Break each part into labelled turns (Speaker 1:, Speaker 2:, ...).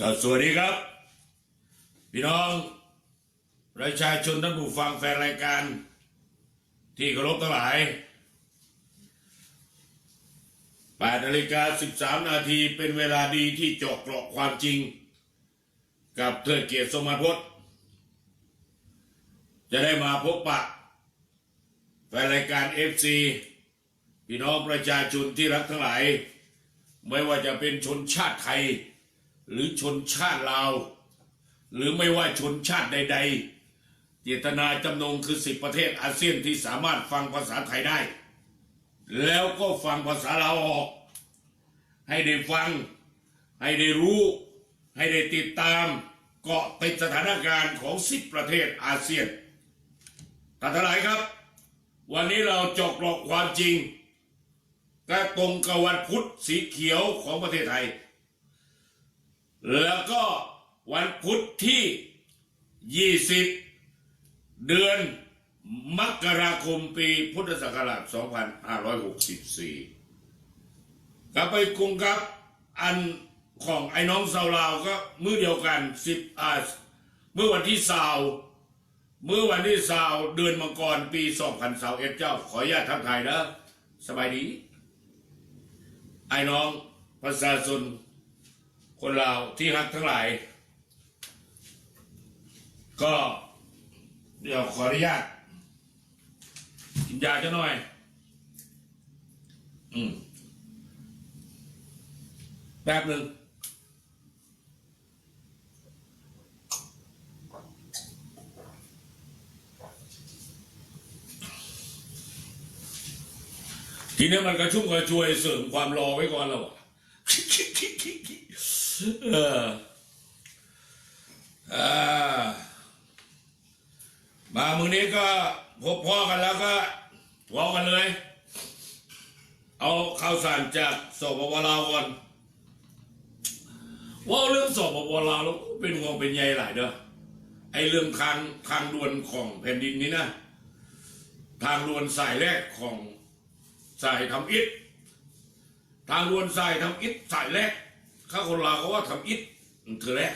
Speaker 1: ก็สวัสดีครับพี่น้องประชาชนท่านผู้ฟังแฟนรายการที่เคารพทั้งหลาย8:13 นาทีเป็นเวลาดีที่เจาะเกราะความจริงกับเทิดเกียรติสมมาพจน์จะได้มาพบปะแฟนรายการ FC พี่น้องประชาชนที่รักทั้งหลายไม่ว่าจะเป็นชนชาติไทยหรือชนชาติลาวหรือไม่ว่าชนชาติใดๆเจตนาจำนงคือ10 ประเทศอาเซียนที่สามารถฟังภาษาไทยได้แล้วก็ฟังภาษาลาวออกให้ได้ฟังให้ได้รู้ให้ได้ติดตามเกาะติดสถานการณ์ของ10 ประเทศอาเซียนท่านทั้งหลายครับวันนี้เราเจาะเกราะความจริงก็ตรงกับวันพุธสีเขียวของประเทศไทยแล้วก็วันพุธที่20เดือนมกราคมปีพุทธศักราช2564กลับไปกรุงครับอันของไอ้น้องสาวลาวก็มื้อเดียวกันเมื่อวันที่20เดือนมังกรปี2021เจ้าขออนุญาตทักทายนะสบายดีไอ้น้องประชาชนคนลาวที่รักทั้งหลายก็เดี๋ยวขออนุญาตกินยาจะหน่อยแป๊บหนึ่งทีนี้มันกระชุ่มกระชวยเสริมความรอไว้ก่อนแล้วมามือนี้ก็พบพ่อกันแล้วก็วอกันเลยเอาข่าวสารจากสปป.ลาวก่อนว่าเรื่องสปป.ลาวแล้วเป็นห่วงเป็นใยหลายเด้อไอเรื่องทางด่วนของแผ่นดินนี้นะทางด่วนสายแรกของสายทำอิฐทางด่วนสายทำอิฐสายแรกข้าคนลาวเขาว่าทำอิฐคือแรก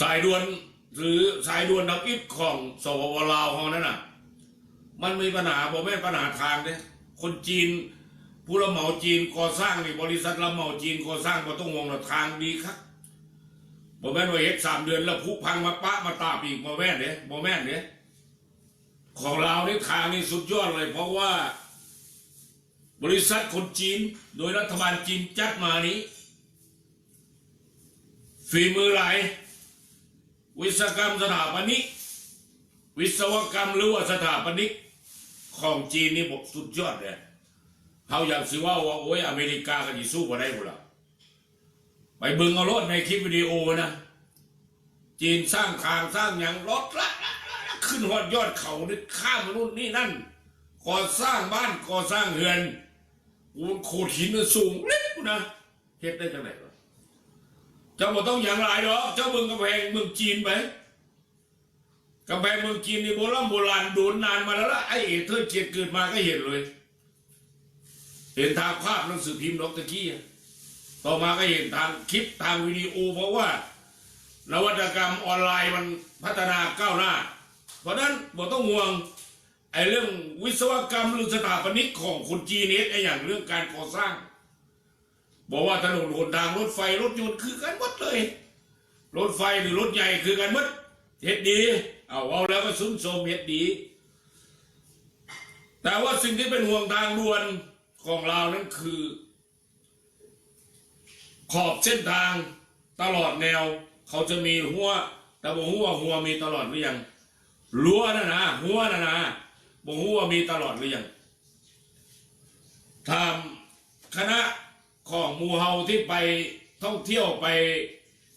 Speaker 1: สายด่วนหรือสายด่วนทำอิฐของสปป.ลาวของนั้นน่ะมันมีปัญหาบอกแม่ปัญหาทางเนี่ยคนจีนผู้รับเหมาจีนก่อสร้างนี่บริษัทรับเหมาจีนก่อสร้างก็ต้องห่วงทางดีครับบอกแม่ว่าเฮ็ด3 เดือนแล้วผุพังมาปะมาตาปีกบอกแม่เนี่ยบอกแม่เนี่ยของเราในทางนี้สุดยอดเลยเพราะว่าบริษัทคนจีนโดยรัฐบาลจีนจัดมานี้ฝีมือหลายวิศวกรรมสถาปนิกวิศวกรรมหรือว่าสถาปนิกของจีนนี่บอกสุดยอดเลยเขาอยากสิว่าโอ้ยอเมริกาก็จะสู้บ่ได้หมดละไปเบิ่งเอารถในคลิปวิดีโอนะจีนสร้างทางสร้างอย่างรถละขึ้นหอดยอดเขาข้ามมนุษย์นี่นั่นก่อสร้างบ้านก่อสร้างเรือนโขดหินสูงเล็กนะเฮ็ดได้จังไหนวะเจ้าบ่ต้องอย่างไรหรอกเจ้าเมืองกำแพงเมืองจีนไปกำแพงเมืองจีนนี่โบราณโดนนานมาแล้วละไอ้เธอเกียรติเกิดมาก็เห็นเลยเห็นทางภาพหนังสือพิมพ์ดอกตะกี้ต่อมาก็เห็นทางคลิปทางวิดีโอเพราะว่านวัตกรรมออนไลน์มันพัฒนาก้าวหน้าเพราะนั้นบ่ต้องห่วงไอ้เรื่องวิศวกรรมหรือสถาปนิกของคนจีนไอ้อย่างเรื่องการก่อสร้างบอกว่าถนนหนทางรถไฟรถยนต์คือกันหมดเลยรถไฟหรือรถใหญ่คือกันหมดเฮ็ดดีเอาแล้วก็ซุ้มโสมเฮ็ดดีแต่ว่าสิ่งที่เป็นห่วงทางด่วนของเรานั้นคือขอบเส้นทางตลอดแนวเขาจะมีหัวแต่บอกหัวมีตลอดหรือยังรั้วนะหัวนะบอกหัวมีตลอดหรือยังทำคณะของหมู่เฮาที่ไปท่องเที่ยวไป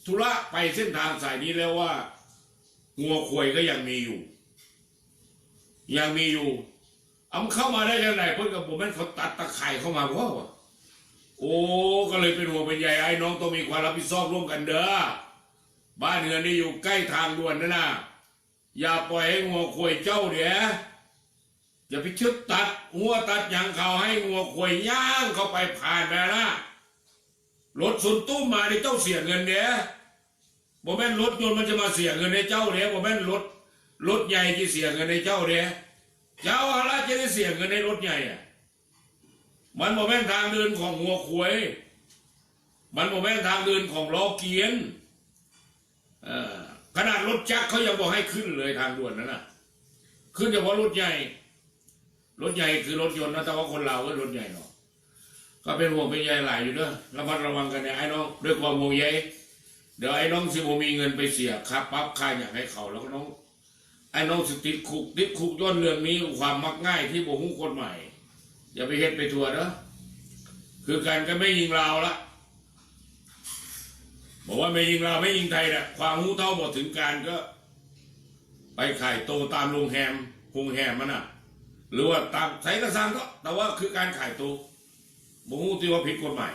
Speaker 1: ธุระไปเส้นทางสายนี้แล้วว่างัวควายก็ยังมีอยู่เอาเข้ามาได้ยังไงเพื่อนกับผมแม่นเขาตัดตะไคร่เข้ามาเพราะว่าโอ้ก็เลยเป็นห่วงเป็นใยไอ้น้องต้องมีความรับผิดชอบร่วมกันเด้อบ้านเรือนนี่อยู่ใกล้ทางด่วนนะอย่าปล่อยให้งัวควายเจ้าเดี๋ยวอย่าไปชึกตัดหัวตัดอย่างเขาให้งัวควายย่างเข้าไปผ่านไปนะ รถส่วนตู้มาในเจ้าเสียเงินเนี่ยบ่แม่นรถยนต์มันจะมาเสียเงินในเจ้าเนี่ยบ่แม่นรถใหญ่ที่เสียเงินในเจ้าเนี่ยเจ้าอะไรจะได้เสียเงินในรถใหญ่อะมันบ่แม่นทางเดินของหัวขวยมันบ่แม่นทางเดินของล้อเกียนขนาดรถจักรเขายังบอกให้ขึ้นเลยทางด่วนนั่นน่ะขึ้นเฉพาะรถใหญ่คือรถยนต์นะแต่ว่าคนเราก็รถใหญ่เนาะก็เป็นห่วงเป็นใยหลายอยู่ด้วยระมัดระวังกันเนี่ยไอ้น้องด้วยความห่วงใยเดี๋ยวไอ้น้องสิบ่มีเงินไปเสียค่าปั๊บค่าอย่างให้เขาแล้วก็น้องไอ้น้องสิติดคุกย้อนเรื่องนี้ความมักง่ายที่บ่ฮู้กฎหมายอย่าไปเฮ็ดไปทัวเด้อคือการก็ไม่ยิงเราละบอกว่าไม่ยิงเราไม่ยิงไทยนะความหู้เท่าบอกถึงการก็ไปขายโตตามโรงแรมมันน่ะหรือว่าตามใช้กระซังก็แต่ว่าคือการขายโตบอกหู้ที่ว่าผิดกฎหมาย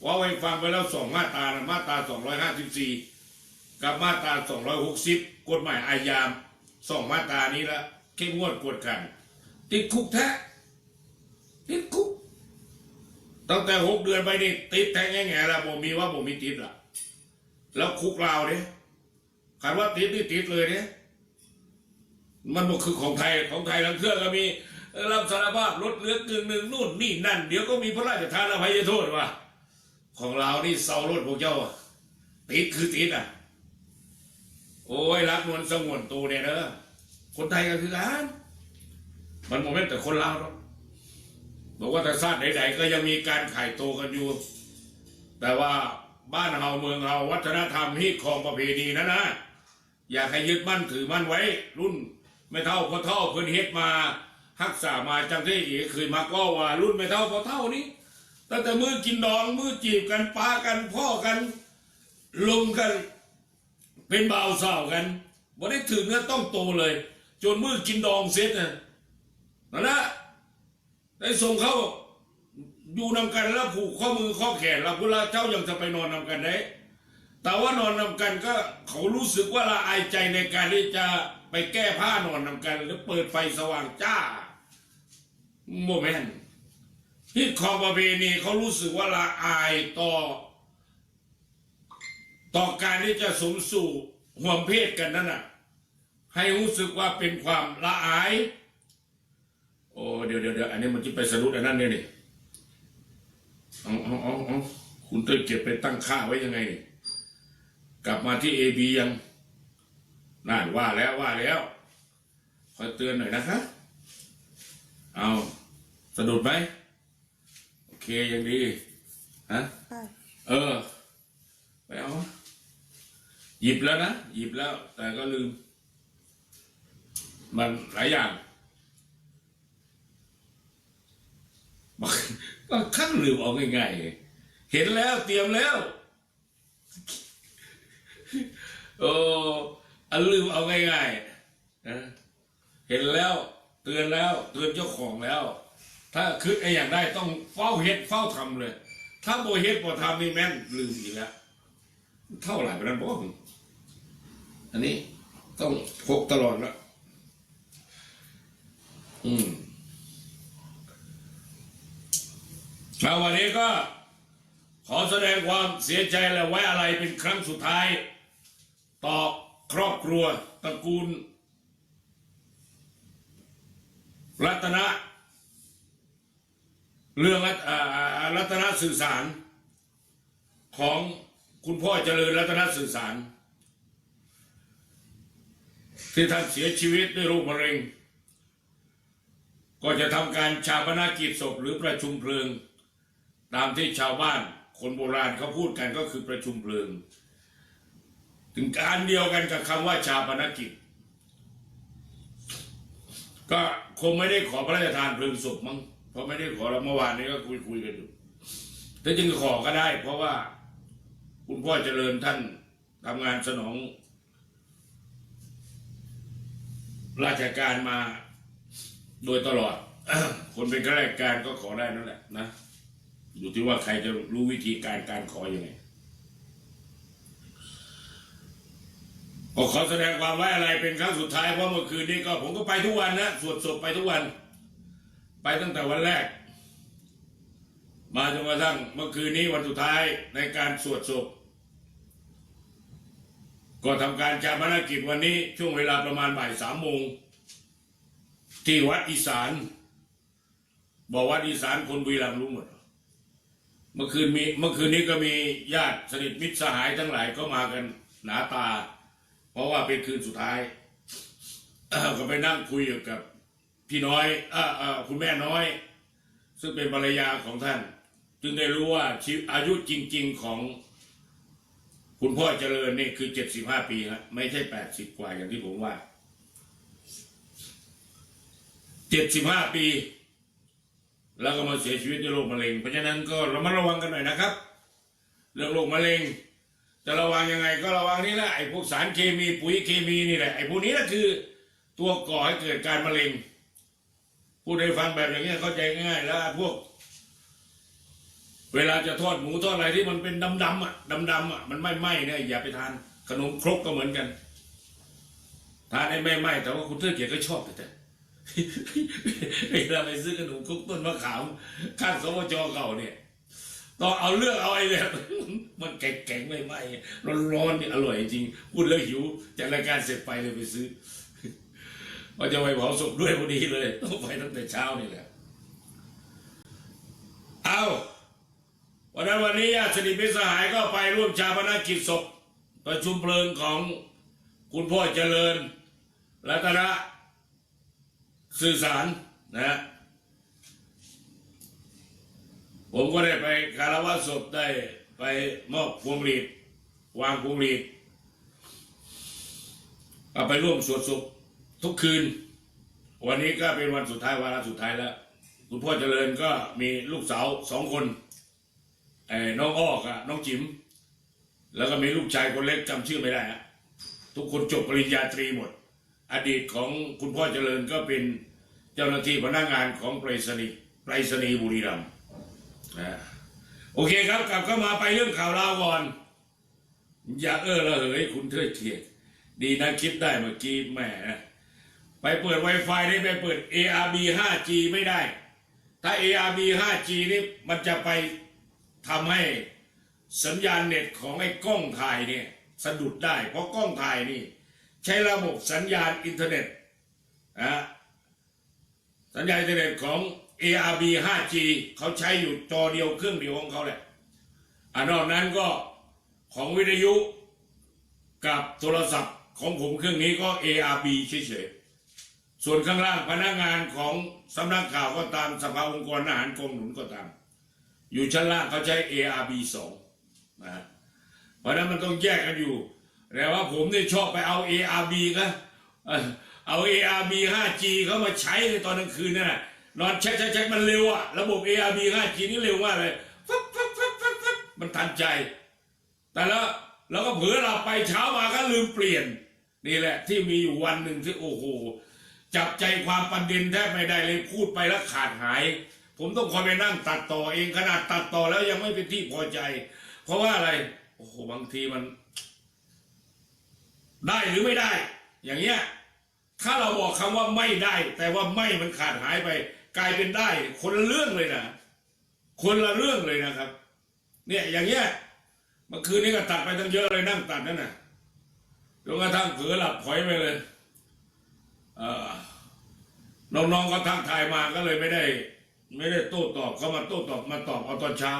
Speaker 1: ว่าไว้ฟังไปแล้ว2 มาตรานะมาตรา254กับมาตรา260กฎหมายอาญา2 มาตรานี้ละเข้มงวดกวดขันติดคุกแท้ติดคุกตั้งแต่6 เดือนไปนี่ติดแท้แง่ๆละบ่มีว่าบ่มีติดละแล้วคุกเราเนี่ยคำว่าติดนี่ติดเลยเนี่ยมันบอกคือของไทยทั้งเครื่องก็มีรับสารภาพลดเหลือกึ่งหนึ่งนู่นนี่นั่นเดี๋ยวก็มีพระราชทานอภัยโทษว่ะของเรานี่เซารถพวกเจ้าติดคือติดอ่ะโอ้ยรักนวลสงวนตัวเนี่ยเนอะคนไทยก็คือกันมันโมเมนต์แต่คนลาวเนาะบอกว่าแต่ชาติใดๆก็ยังมีการขายโตกันอยู่แต่ว่าบ้านเฮาเมืองเฮาวัฒนธรรมฮิตของประเพณีนะอยากให้ยึดมั่นถือมั่นไว้รุ่นไม่เท่าพอเท่าเพิ่นเฮ็ดมารักษามาจังที่อีกเคยมักว่ารุ่นไม่เท่าพอเท่านี้ตั้งแต่มือกินดองมือจีบกันปากันพ่อกันลงกันเป็นบ่าวสาวกันบ่ได้ถือเนื้อต้องโตเลยจนมือกินดองเสร็จนั่นแหละได้ส่งเขาอยู่นำกันแล้วผูกข้อมือข้อแขนแล้วพุทธเจ้ายังจะไปนอนนำกันได้แต่ว่านอนนำกันก็เขารู้สึกว่าละอายใจในการที่จะไปแก้ผ้านอนนำกันหรือเปิดไฟสว่างจ้าโมเมนต์ที่ของประเพณีเขารู้สึกว่าละอายต่อการที่จะสมสู่ห่วมเพศกันนั่นน่ะให้รู้สึกว่าเป็นความละอายโอ้เดี๋ยวอันนี้มันจะไปสะดุดอันนั้นเนี่ยนี่เอาคุณเต้ยเก็บไปตั้งค่าไว้ยังไงนี่กลับมาที่ABยังนั่นว่าแล้วคอยเตือนหน่อยนะคะเอาสะดุดไหมโอเคยังดีฮะไปเอาหยิบแล้วนะหยิบแล้วแต่ก็ลืมมันหลายอย่างก็ขั้นลืมเอาง่ายๆเห็นแล้วเตรียมแล้วโอ้อันลืมเอาง่ายๆนะเห็นแล้วเตือนเจ้าของแล้ว ถ้าคิดไอ้อย่างได้ต้องเฝ้าเฮ็ดเฝ้าทำเลยถ้าโบเฮ็ดโบทำนี่แม่นลืมอีกแล้วเท่าไหร่ไปนั้นบอกอันนี้ต้องพกตลอดละวันนี้ก็ขอแสดงความเสียใจและไว้อะไรเป็นครั้งสุดท้ายต่อครอบครัวตระกูลรัตนะเรื่องรัตนสื่อสารของคุณพ่อเจริญรัตนสื่อสารที่ท่านเสียชีวิตด้วยโรคมะเร็งก็จะทำการชาปนกิจศพหรือประชุมเพลิงตามที่ชาวบ้านคนโบราณเขาพูดกันก็คือประชุมเพลิงถึงการเดียวกันกับคำว่าชาปนกิจก็คงไม่ได้ขอพระราชทานเพลิงศพมั้งเพราะไม่ได้ขอแล้วเมื่อวานนี้ก็คุยกันอยู่แต่จริงขอก็ได้เพราะว่าคุณพ่อเจริญท่านทำงานสนองราชการมาโดยตลอด คนเป็นข้าราชการก็ขอได้นั่นแหละนะอยู่ที่ว่าใครจะรู้วิธีการขอยังไงขอแสดงความไว้อะไรเป็นครั้งสุดท้ายเพราะเมื่อคืนนี้ก็ผมก็ไปทุกวันนะสวดศพไปทุกวันไปตั้งแต่วันแรก มาจนกระทั่งเมื่อคืนนี้วันสุดท้ายในการสวดศพก็ทำการฌาปนกิจวันนี้ช่วงเวลาประมาณบ่าย3 โมงที่วัดอีสานบอกวัดอีสานคนบุรีรัมย์รู้หมดเมื่อคืนนี้ก็มีญาติสนิทมิตรสหายทั้งหลายก็มากันหนาตาเพราะว่าเป็นคืนสุดท้ายก็ไปนั่งคุยกับพี่น้อยคุณแม่น้อยซึ่งเป็นภรรยาของท่านจึงได้รู้ว่าอายุจริงๆของคุณพ่อเจริญนี่คือ75 ปีครับไม่ใช่80 กว่าอย่างที่ผมว่า75 ปีแล้วก็มาเสียชีวิตด้วยโรคมะเร็งเพราะฉะนั้นก็ระมัดระวังกันหน่อยนะครับเรื่องโรคมะเร็งจะระวังยังไงก็ระวังนี่แหละไอ้พวกสารเคมีปุ๋ยเคมีนี่แหละไอ้พวกนี้แหละคือตัวก่อให้เกิดการมะเร็งพูดให้ฟังแบบอย่างนี้เข้าใจง่ายแล้วพวกเวลาจะทอดหมูทอดอะไรที่มันเป็นดำๆมันไม่ไหม้เนี่ยอย่าไปทานขนมครกก็เหมือนกันทานให้ไม่ไหม้แต่ว่าคุณเทิดเกียรติก็ชอบแต่เวลาไปซื้อขนมครกต้นมะขามข้างสวจเก่าเนี่ยต้องเอาเลือกเอาไอ้แบบมันแข็งๆไม่ไหม้ร้อนๆนี่อร่อยจริงพูดแล้วหิวจากรายการเสร็จไปเลยไปซื้อว่าจะไปเผาศพด้วยพอดีเลยต้องไปตั้งแต่เช้านี่แหละเอาวันนี้ญาติสนิทมิตรสหายก็ไปร่วมฌาปนกิจศพประชุมเพลิงของคุณพ่อเจริญรัตนะสื่อสารนะผมก็ได้ไปคารวะศพได้ไปมอบพวงหรีดวางพวงหรีดเอาไปร่วมสวดศพทุกคืนวันนี้ก็เป็นวันสุดท้ายวาระสุดท้ายแล้วคุณพ่อเจริญก็มีลูกสาว2 คนน้องอ้อกับน้องจิ๋มแล้วก็มีลูกชายคนเล็กจำชื่อไม่ได้ฮะทุกคนจบปริญญาตรีหมดอดีตของคุณพ่อเจริญก็เป็นเจ้าหน้าที่พนักงานของไปรษณีย์บุรีรัมย์โอเคครับกลับเข้ามาไปเรื่องข่าวราวก่อนอย่าระเหยคุณเทิดเกียรติดีนะคิดได้เมื่อกี้แหมไปเปิด Wi-Fi ได้ไปเปิด ARB 5G ไม่ได้ถ้า ARB 5G นี่มันจะไปทำให้สัญญาณเน็ตของไอ้กล้องถ่ายเนี่ยสะดุดได้เพราะกล้องถ่ายนี่ใช้ระบบสัญญาณอินเทอร์เน็ตสัญญาณอินเทอร์เน็ตของ ARB 5G เขาใช้อยู่จอเดียวเครื่องเดียวของเขาแหละนอกนั้นก็ของวิทยุกับโทรศัพท์ของผมเครื่องนี้ก็ ARB เฉยๆส่วนข้างล่างพนักงานของสำนักข่าวก็ตามสภาองค์กรอาหารกองหนุนก็ตามอยู่ชั้นล่างเขาใช้ ARB 2นะเพราะนั้นมันต้องแยกกันอยู่แต่ว่าผมเนี่ยชอบไปเอา ARB ก็เอา ARB 5G เขามาใช้ในตอนกลางคืนนั่นแหละนอนเช็คมันเร็วอะระบบ ARB 5G นี่เร็วมากเลยมันทันใจแต่แล้วเราก็เผลอหลับไปเช้ามาก็ลืมเปลี่ยนนี่แหละที่มีอยู่วันหนึ่งที่โอ้โหจับใจความประเด็นแทบไม่ได้เลยพูดไปแล้วขาดหายผมต้องคอยไปนั่งตัดต่อเองขนาดตัดต่อแล้วยังไม่เป็นที่พอใจเพราะว่าอะไรโอ้โหบางทีมันได้หรือไม่ได้อย่างเงี้ยถ้าเราบอกคำว่าไม่ได้แต่ว่าไม่มันขาดหายไปกลายเป็นได้คนละเรื่องเลยนะคนละเรื่องเลยนะครับเนี่ยอย่างเงี้ยเมื่อคืนนี้ก็ตัดไปตั้งเยอะเลยนั่งตัดนั่นน่ะจนกระทั่งเผลอหลับพอยไปเลยน้องๆก็ทักทายมาก็เลยไม่ได้โต้ตอบเขามาโต้ตอบมาตอบเอาตอนเช้า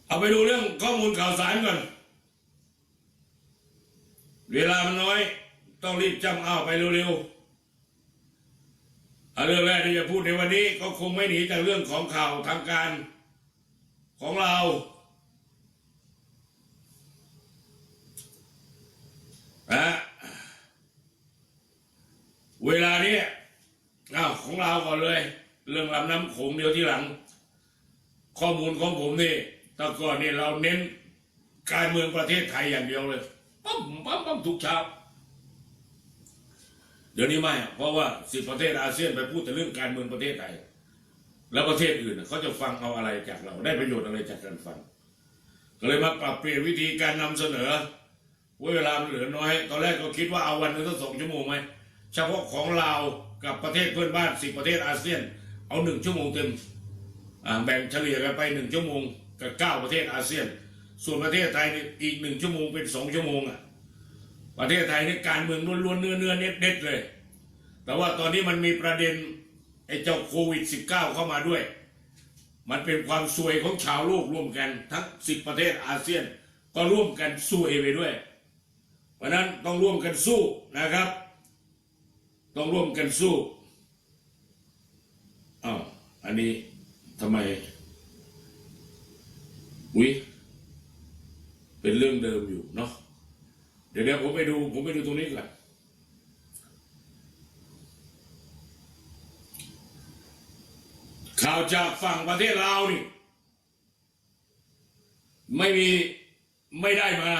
Speaker 1: เอาไปดูเรื่องข้อมูลข่าวสารก่อนเวลามันน้อยต้องรีบจำเอาไปเร็วๆเรื่องแรกที่จะพูดในวันนี้ก็คงไม่หนีจากเรื่องของข่าวทางการของเราเวลานี้ของเราก่อนเลยเรื่องลำน้ำโขงเดียวที่หลังข้อมูลของผมนี่แต่ก่อนนี่เราเน้นการเมืองประเทศไทยอย่างเดียวเลยปั๊มทุกเช้าเดี๋ยวนี้ไม่เพราะว่า10 ประเทศอาเซียนไปพูดแต่เรื่องการเมืองประเทศไทยแล้วประเทศอื่นเขาจะฟังเอาอะไรจากเราได้ประโยชน์อะไรจากการฟังก็เลยมาปรับเปลี่ยนวิธีการนำเสนอเวลาเหลือน้อยตอนแรกก็คิดว่าเอาวันนึงสัก2 ชั่วโมงไหมเฉพาะของเรากับประเทศเพื่อนบ้าน10 ประเทศอาเซียน เอา1 ชั่วโมงเต็มแบ่งเฉลี่ยกันไป1 ชั่วโมงกับ9 ประเทศอาเซียนส่วนประเทศไทยนี่อีก1 ชั่วโมงเป็น2 ชั่วโมงประเทศไทยนี่การเมืองล้วนๆเนื้อเน็ดเลยแต่ว่าตอนนี้มันมีประเด็นไอ้เจ้าโควิด -19 เข้ามาด้วยมันเป็นความซวยของชาวโลกร่วมกันทั้ง10 ประเทศอาเซียนก็ร่วมกันซวยไปด้วยเพราะนั้นต้องร่วมกันสู้นะครับต้องร่วมกันสู้อันนี้ทำไมเป็นเรื่องเดิมอยู่เนาะเดี๋ยวผมไปดูตรงนี้ก่อนข่าวจากฝั่งประเทศลาวนี่ไม่ได้มา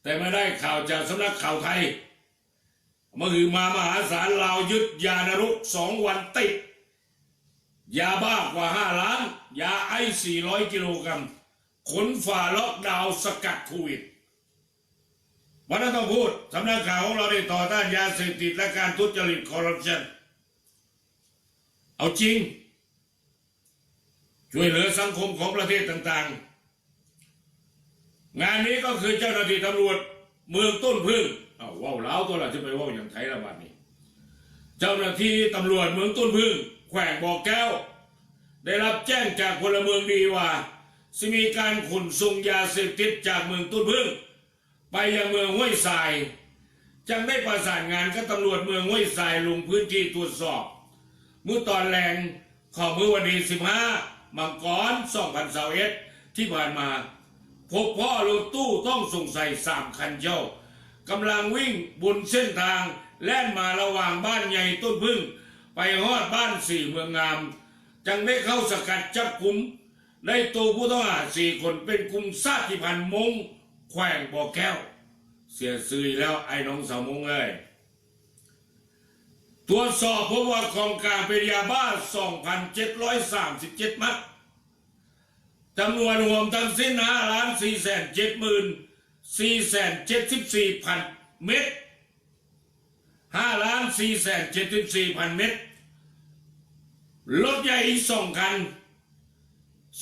Speaker 1: แต่มาได้ข่าวจากสำนักข่าวไทยมหาศาลลาวยึดยานรก2 วันติดยาบ้ากว่า5 ล้านยาไอซ์400 กิโลกรัมขนฝ่าล็อกดาวน์สกัดโควิดวันนั้นต้องพูดสำนักข่าวของเราได้ต่อต้านยาเสพติดและการทุจริตคอร์รัปชันเอาจริงช่วยเหลือสังคมของประเทศต่างๆงานนี้ก็คือเจ้าหน้าที่ตำรวจเมืองต้นพึ่งว้าวแล้วตัวเราจะไปว่าอย่างไทยระบาดนี้เจ้าหน้าที่ตำรวจเมืองต้นพึ่งแขวงบ่อแก้วได้รับแจ้งจากพลเมืองดีว่าจะมีการขนส่งยาเสพติดจากเมืองต้นพึ่งไปยังเมืองห้วยทรายจึงได้ประสานงานกับตำรวจเมืองห้วยทรายลงพื้นที่ตรวจสอบเมื่อตอนแรงของเมื่อวันที่15 มังกร 2021 ที่ผ่านมาพบพ่อรถตู้ต้องสงสัย3 คันเช่ากำลังวิ่งบนเส้นทางแล่นมาระหว่างบ้านใหญ่ต้นพึ่งไปฮอดบ้าน4 เมืองงามจึงได้เข้าสกัดจับกุมได้ตัวผู้ต้องหา4 คนเป็นกลุ่มชาติพันธุ์มงแขวงบ่อแก้วเสียซื่อแล้วไอ้น้องสาวมงตรวจสอบพบว่าของกลางเป็นยาบ้า 2,737 มัดจำนวนรวมทั้งสิ้น5,474,474,000 เม็ด5,474,000 เม็ดรถใหญ่อีก2 คัน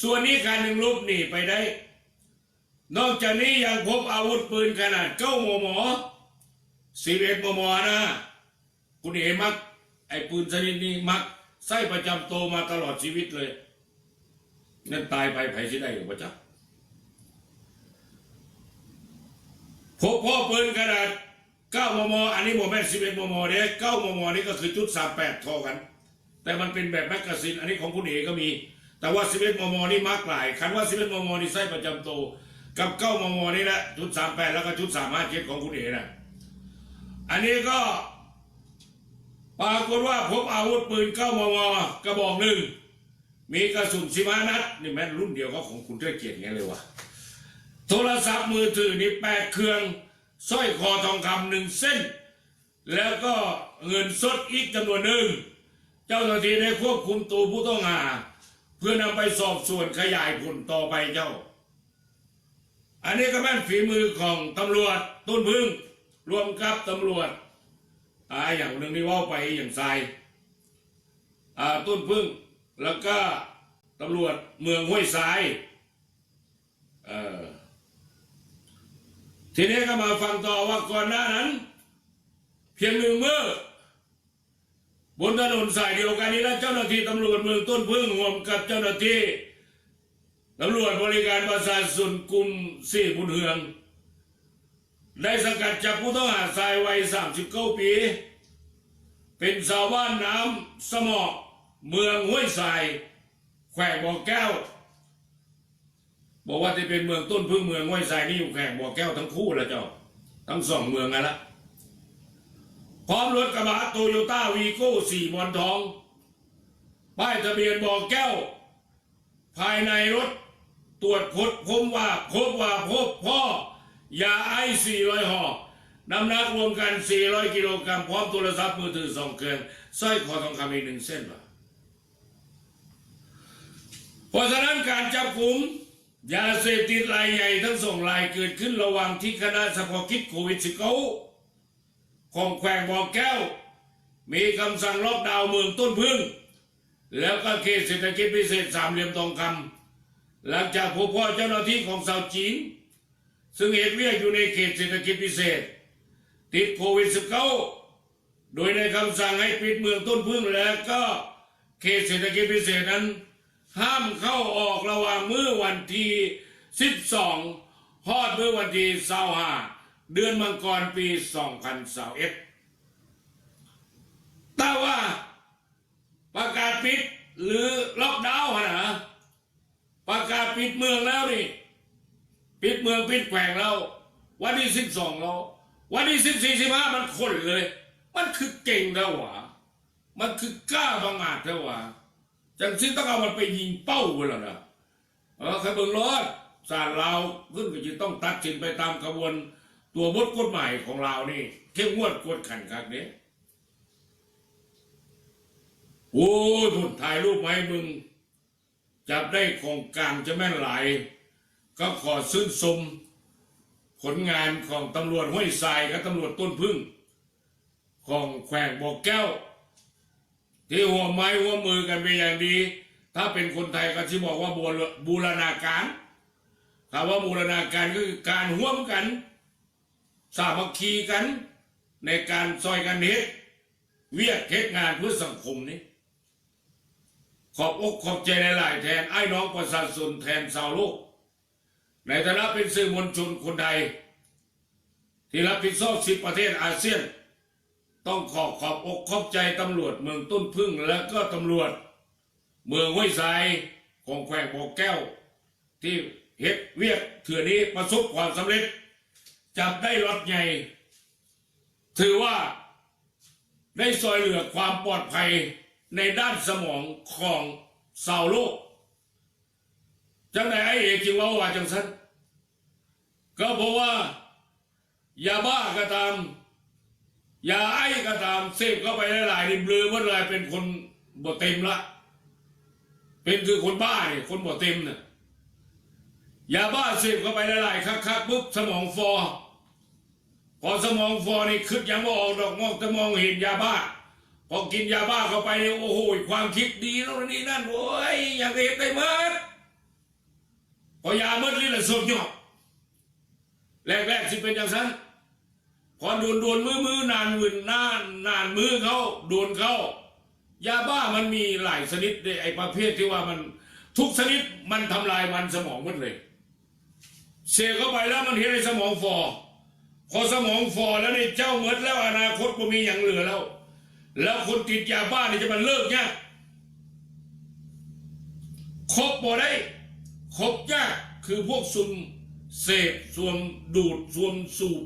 Speaker 1: ส่วนนี้คันหนึ่งลบหนีไปได้นอกจากนี้ยังพบอาวุธปืนขนาด9 มม. 11 มม. นะคุณเอ๋มักไอ้ปืนชนิดนี้มักใช้ประจำโตมาตลอดชีวิตเลยนั่นตายไปไผสิได้หรือเปล่าพบพ่อปืนขนาด9 มม. อันนี้โมแม่น11 มม. เนี่ย9 มม. นี่ก็คือ.38 ทอกันแต่มันเป็นแบบแมกกาซีนอันนี้ของคุณเอ๋ก็มีแต่ว่า11 มม. นี่มักหลายคันว่า11 มม. นี่ใช้ประจำโตกับ9 มม. นี่แหละ.38แล้วก็.357ของคุณเอ๋นะอันนี้ก็ปรากฏว่าพบอาวุธปืน9 มม. กระบอกหนึ่งมีกระสุน15 นัดนี่แม่นรุ่นเดียวก็ของคุณเทิดเกียรติไงเลยวะโทรศัพท์มือถือนี่8 เครื่องสร้อยคอทองคำ1 เส้นแล้วก็เงินสดอีกจำนวนหนึ่งเจ้าหน้าที่ได้ควบคุมตัวผู้ต้องหาเพื่อนำไปสอบสวนขยายผลต่อไปเจ้าอันนี้ก็แม่นฝีมือของตำรวจต้นพึ่งรวมกับตำรวจอย่างหนึ่งที่ว่าไปอย่างทรายต้นพึ่งแล้วก็ตำรวจเมืองห้วยทรายทีนี้ก็มาฟังต่อว่าก่อนหน้านั้นเพียง1 มื้อบนถนนสายเดียวกันนี้แล้วเจ้าหน้าที่ตำรวจเมืองต้นพึ่งรวมกับเจ้าหน้าที่ตำรวจบริการประชาชนกลุ่ม4 บุญเฮืองได้สกัดจับผู้ต้องหาชายวัย39 ปีเป็นชาวบ้านน้ำสมอเมืองห้วยทรายแขวงบ่อแก้วบอกว่าจะเป็นเมืองต้นพึ่งเมืองห้วยทรายนี่อยู่แขวงบ่อแก้วทั้งคู่แล้วเจ้าทั้ง2 เมืองนั่นละพร้อมรถกระบะโตโยต้าวีโก้4 บอลทองป้ายทะเบียนบ่อแก้วภายในรถตรวจพบพ่อยาไอซ์400 ห่อน้ำหนักรวมกัน400 กิโลกรัมพร้อมโทรศัพท์มือถือ2 เครื่องสร้อยคอทองคำอีก1 เส้นว่ะเพราะฉะนั้นการจับกุมยาเสพติดรายใหญ่ทั้ง2 รายเกิดขึ้นระหว่างที่คณะเฉพาะกิจโควิด -19 ของแขวงบ่อแก้วมีคำสั่งล็อกดาวน์เมืองต้นพึ่ง แล้วก็เขตเศรษฐกิจพิเศษสามเหลี่ยมทองคำหลังจากพบพ่อเจ้าหน้าที่ของชาวจีนซึ่งเหตุเวียกอยู่ในเขตเศรษฐกิจพิเศษติดโควิด-19 โดยในคำสั่งให้ปิดเมืองต้นพึ่งและก็เขตเศรษฐกิจพิเศษนั้นห้ามเข้าออกระหว่างมื้อวันที่12ฮอดมื้อวันที่25เดือนมังกรปี2021แต่ว่าประกาศปิดหรือล็อกดาวน์นะประกาศปิดเมืองแล้วนี่ปิดเมืองปิดแขวงแล้ววันที่12แล้ววันที่14-15มันคนเลยมันคือเก่งแล้ววะมันคือกล้าบังอาจแล้ววะจังซึ่งต้องเอามันไปยิงเป้าไปแล้วนะใครเบิ่งรอดศาลลาวขึ้นก็จะต้องตัดสินไปตามกระบวนตัวบทกฎหมายของเรานี่เข้มงวดกวดขันครับนี้โอ้ยผลถ่ายรูปไหมมึงจับได้ของกลางจะแม่นหลายก็ขอชื่นชมผลงานของตำรวจห้วยทรายกับตำรวจต้นพึ่งของแขวงบ่อแก้วที่หัวไม้หัวมือกันเป็นอย่างดีถ้าเป็นคนไทยก็จะบอกว่าบูรณาการคำว่าบูรณาการก็คือการร่วมกันสามัคคีกันในการซอยกันเฮ็ดเวียกเฮ็ดงานเพื่อสังคมนี้ขอบอกขอบใจหลายๆแทนไอ้น้องประชาชนแทนชาวโลกในฐานะเป็นสื่อมวลชนคนไทยที่รับผิดชอบ10 ประเทศอาเซียนต้องขอขอบอกขอบใจตำรวจเมืองต้นพึ่งและก็ตำรวจเมืองห้วยทรายของแขวงบ่อแก้วที่เฮ็ดเวียกเถื่อนี้ประสบความสำเร็จจับได้รถใหญ่ถือว่าได้ซอยเหลือความปลอดภัยในด้านสมองของชาวโลกจังไหนไอ้เอกจึงว่าจังสันก็เพราะว่ายาบ้าก็ตามยาไอ้ก็ตามเสพเข้าไปหลายๆนี่เบลอเมื่อไรเป็นคนบ่เต็มละเป็นคือคนบ้าเนี่ยคนบ่เต็มเนี่ยยาบ้าเสพเข้าไปหลายๆคักๆปุ๊บสมองฟอพอสมองฟอนี่คึดยังว่าออกดอกงอกจะมองเห็นยาบ้าพอกินยาบ้าเข้าไปโอ้โหความคิดดีแล้วนี่นั่นโอ้ยอยากเห็นได้เมื่อพอยาเมื่อนี่แหละสดหยอกแรกๆสิเป็นอย่างนั้นพอโดนมือนานมือนมือเขาโดนเขายาบ้ามันมีหลายชนิดไอ้ประเภทที่ว่ามันทุกชนิดมันทำลายมันสมองหมดเลยเสกเข้าไปแล้วมันเห็นในสมองฟอพอสมองฟอแล้วในเจ้าเมดแล้วอนาคตก็มีอย่างเหลือแล้วคนติดยาบ้านี่จะมันเลิกยากครบบ่ได้ครบยากคือพวกซุมเสพส่วมดูดส่วมสูบ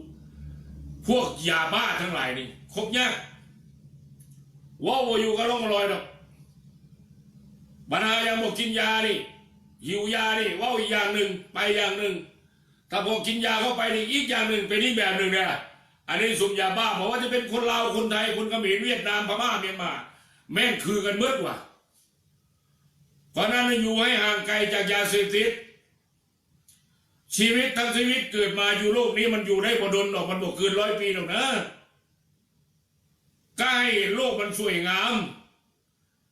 Speaker 1: พวกยาบ้าทั้งหลายนี่ครบยากว่าอยู่ก็ต้องลอยดอกปัญหายังบอกกินยานี่หิวยานี่ว่าอีกอย่างหนึ่งไปอย่างหนึ่งถ้าพอกินยาเข้าไปนี่อีกอย่างหนึ่งเป็นอีกแบบหนึ่งเนี่ยอันนี้สุ่มยาบ้าบอกว่าจะเป็นคนลาวคนไทยคนเขมรเวียดนามพม่าเมียนมาแม่งคือกันเมื่อว่ะเพราะนั้นอยู่ให้ห่างไกลจากยาเสพติดชีวิตทั้งชีวิตเกิดมาอยู่โลกนี้มันอยู่ได้พอดนหรอกมันบอกเกิน100 ปีหรอกนะก็ให้โลกมันสวยงาม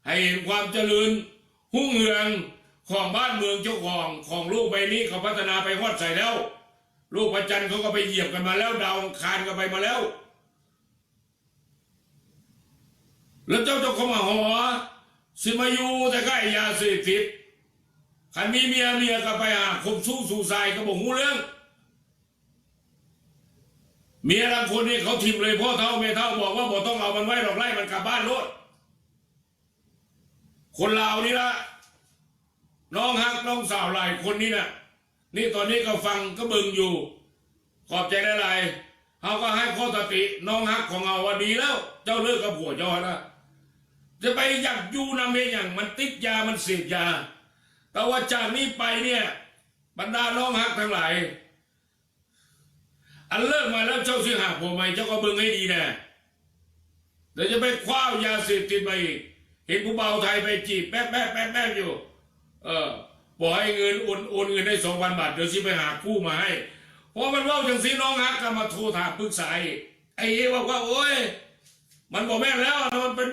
Speaker 1: ให้เห็นความเจริญหุ่งเรืองของบ้านเมืองเจ้าของโลกใบนี้เขาพัฒนาไปฮอดใส่แล้วโลกพระจันทร์เขาก็ไปเหยียบกันมาแล้วดาวอังคารก็ไปมาแล้วแล้วเจ้าเข้ามาหอสิมาอยู่แต่ก็ไอ้ยาเสพติดขันมีเมียก็ไปหาคบสู้สู่สายก็บอกหูเรื่องเมียบางคนนี่เขาทิมเลยพ่อเท่าแม่เท่าบอกว่าบอกต้องเอามันไว้ดอกไล่มันกลับบ้านโลดคนลาวนี่ละน้องฮักน้องสาวหลายคนนี่นะนี่ตอนนี้ก็ฟังก็บึงอยู่ขอบใจได้หลายเขาก็ให้ข้อตติน้องฮักของเราว่าดีแล้วเจ้าเลิกกับผัวเจ้าแล้วจะไปอยากอยู่นำเองอย่างมันติดยามันเสพยาแต่ว่าจากนี้ไปเนี่ยบรรดาน้องฮักทั้งหลายอันเลิกมาแล้วเจ้าสิหาผัวใหม่เจ้าก็เบิ่งให้ดีนะเดี๋ยวจะไปคว้ายาเสพติดไปเห็นผู้เบาไทยไปจีบแป๊บอยู่ปล่อยเงินโอนเงินได้2,000 บาทเดี๋ยวสิไปหากู้มาให้พอมันว่าจังสีน้องฮักก็มาโทรถามปรึกษาไอ้ว่าโอ้ยมันบอกแม่นแล้วมันเป็น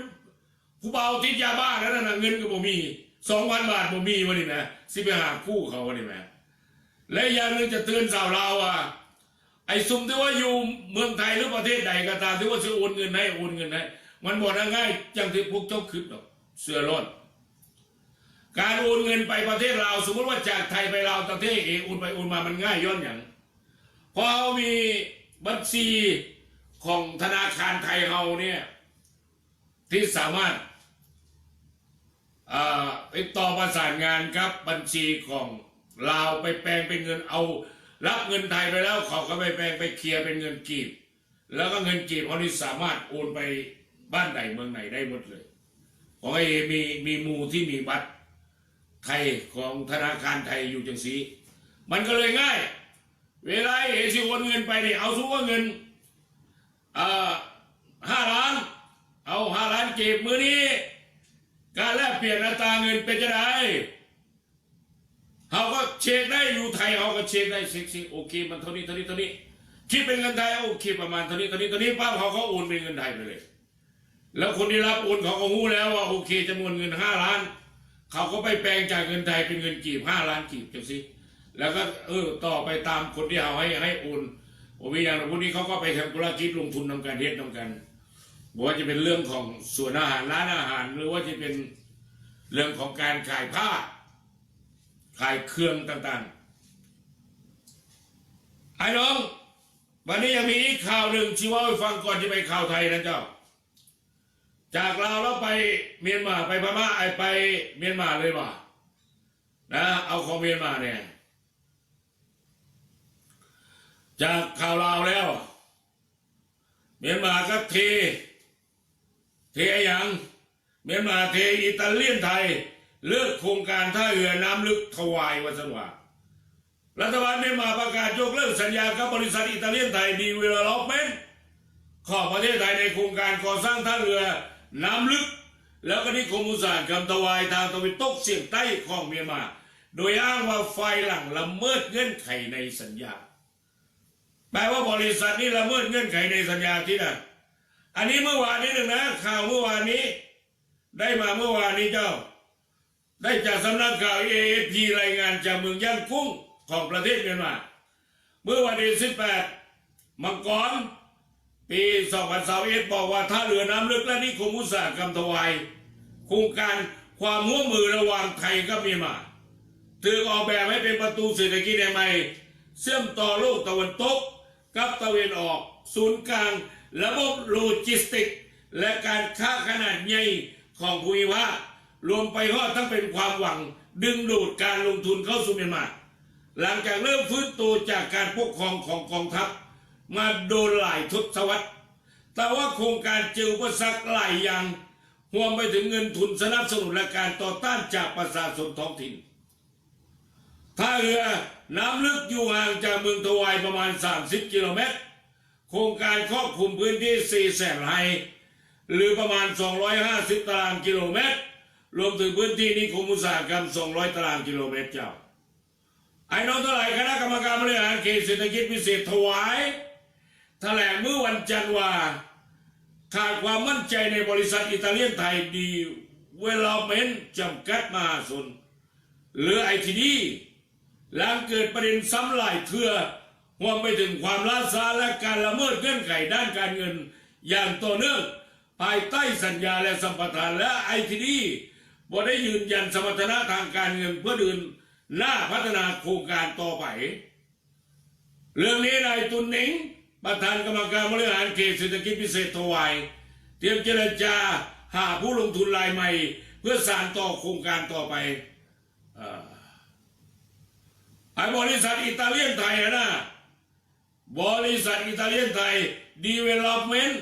Speaker 1: ผู้เบาติดยาบ้าแล้วนะเงินก็บ่มี2,000 บาทบ่มีวะนี่นะสิไปหาคู่เขาวะนี่แม่และอย่างหนึงจะเตือนสาวลาวว่าไอ้ซุ่มที่ว่าอยู่เมืองไทยหรือประเทศใดก็ตามที่ว่าจะโอนเงินให้มันบ่ได้ง่ายจังที่พวกเจ้าคิดหรอกเสือร้อนการโอนเงินไปประเทศลาวสมมติว่าจากไทยไปลาวประเทศเองโอนไปโอนมามันง่ายย้อนอย่างพอเขามีบัญชีของธนาคารไทยเฮาเนี่ยที่สามารถติดต่อประสานงานครับบัญชีของลาวไปแปลงเป็นเงินเอารับเงินไทยไปแล้วเขาก็ไปแปลงไปเคลียร์เป็นเงินกีบแล้วก็เงินกีบเขานี่สามารถโอนไปบ้านไหนเมืองไหนได้หมดเลยของไอ้มีหมู่ที่มีบัตรไทยของธนาคารไทยอยู่จังสีมันก็เลยง่ายเวลาเอซิโอนเงินไปเนี่ยเอาสู้ว่าเงิน5 ล้านเอา5 ล้านเก็บมือนี้การแลกเปลี่ยนอัตราเงินเป็นจะได้เขาก็เช็คได้อยู่ไทยเขาก็เช็คได้เช็คโอเคมันเท่านี้คิดเป็นเงินไทยโอเคประมาณเท่านี้ปั๊บเขาก็โอนเป็นเงินไทยไปเลยแล้วคนที่รับโอนเขาก็รู้แล้วว่าโอเคจำนวนเงิน5 ล้านเขาก็ไปแปลงจากเงินไทยเป็นเงินกีบ5 ล้านกีบจังสิแล้วก็ต่อไปตามคนที่เขาให้โอนโอ้ยอย่างพวกนี้เขาก็ไปทำธุรกิจลงทุนทำการเฮ็ดทำกันบอกว่าจะเป็นเรื่องของส่วนอาหารร้านอาหารหรือว่าจะเป็นเรื่องของการขายผ้าขายเครื่องต่างๆไอ้น้องวันนี้ยังมีอีกข่าวหนึ่งที่ว่าให้ฟังก่อนที่ไปข่าวไทยนะเจ้าจากลาวแล้วไปเมียนมาไปพม่าไปเมียนมาเลยว่ะนะเอาของเมียนมาเนี่ยจากข่าวลาวแล้วเมียนมาก็เทอย่างเมียนมาเทอิตาเลียนไทยเลิกโครงการท่าเรือน้ำลึกถวายวัสดุรัฐบาลเมียนมาประกาศยกเลิกสัญญากับบริษัทอิตาเลียนไทยดีเวลลอปเมนต์ของประเทศไทยในโครงการก่อสร้างท่าเรือน้ำลึกแล้วก็นิคมอุตสาหกรรมถวายทางตะวันตกเฉียงใต้ของเมียนมาโดยอ้างว่าไฟหลังละเมิดเงื่อนไขในสัญญาแปลว่าบริษัทนี้ละเมิดเงื่อนไขในสัญญาที่นั่นอันนี้เมื่อวานนี้หนึ่งนะข่าวเมื่อวานนี้ได้มาเมื่อวานนี้เจ้าได้จากสำนักข่าว AFP รายงานจากเมืองย่างกุ้งของประเทศเมียนมาเมื่อวันที่18 มังกรปี2021บอกว่าท่าเรือน้ำลึกและนิคมอุตสาหกรรมถวายโครงการความร่วมมือระหว่างไทยกับเมียนมาถูกออกแบบให้เป็นประตูเศรษฐกิจใหม่เชื่อมต่อโลกตะวันตกกับตะวันออกศูนย์กลางระบบโลจิสติกและการค้าขนาดใหญ่ของภูมิภาครวมไปฮอดทั้งเป็นความหวังดึงดูดการลงทุนเข้าสู่เมียนมาหลังจากเริ่มฟื้นตัวจากการปกครองของกองทัพมาโดนหลายทศวรรษแต่ว่าโครงการเจออุปสรรคหลายอย่างรวมไปถึงเงินทุนสนับสนุนและการต่อต้านจากประชาชนท้องถิ่นท่าเรือน้ำลึกอยู่ห่างจากเมืองถวายประมาณ30 กิโลเมตรโครงการครอบคลุมพื้นที่400,000 ไร่หรือประมาณ250 ตารางกิโลเมตรรวมถึงพื้นที่นิคมอุตสาหกรรม200 ตารางกิโลเมตรเจ้าไอ้น้องเท่าไหร่คณะกรรมการบริหารเขตเศรษฐกิจพิเศษถวายแถลงเมื่อวันจันทร์ว่าขาดความมั่นใจในบริษัทอิตาเลียนไทยดีเวลลอปเมนต์จำกัดมหาชนหรือ ITD หลังเกิดประเด็นซ้ำหลายเทื่อรวมไปถึงความล่าช้าและการละเมิดเงื่อนไขด้านการเงินอย่างต่อเนื่องภายใต้สัญญาและสัมปทานและ ITD บ่ได้ยืนยันสมรรถนะทางการเงินเพื่อเดินหน้าพัฒนาโครงการต่อไปเรื่องนี้นายตุนหนิงประธานกรรมการบริหารเขตเศรษฐกิจพิเศษถวายเตรียมเจรจาหาผู้ลงทุนรายใหม่เพื่อสานต่อโครงการต่อไปไอ้บริษัทอิตาเลียนไทยนะบริษัทอิตาเลียนไทยดีเวลลอปเมนต์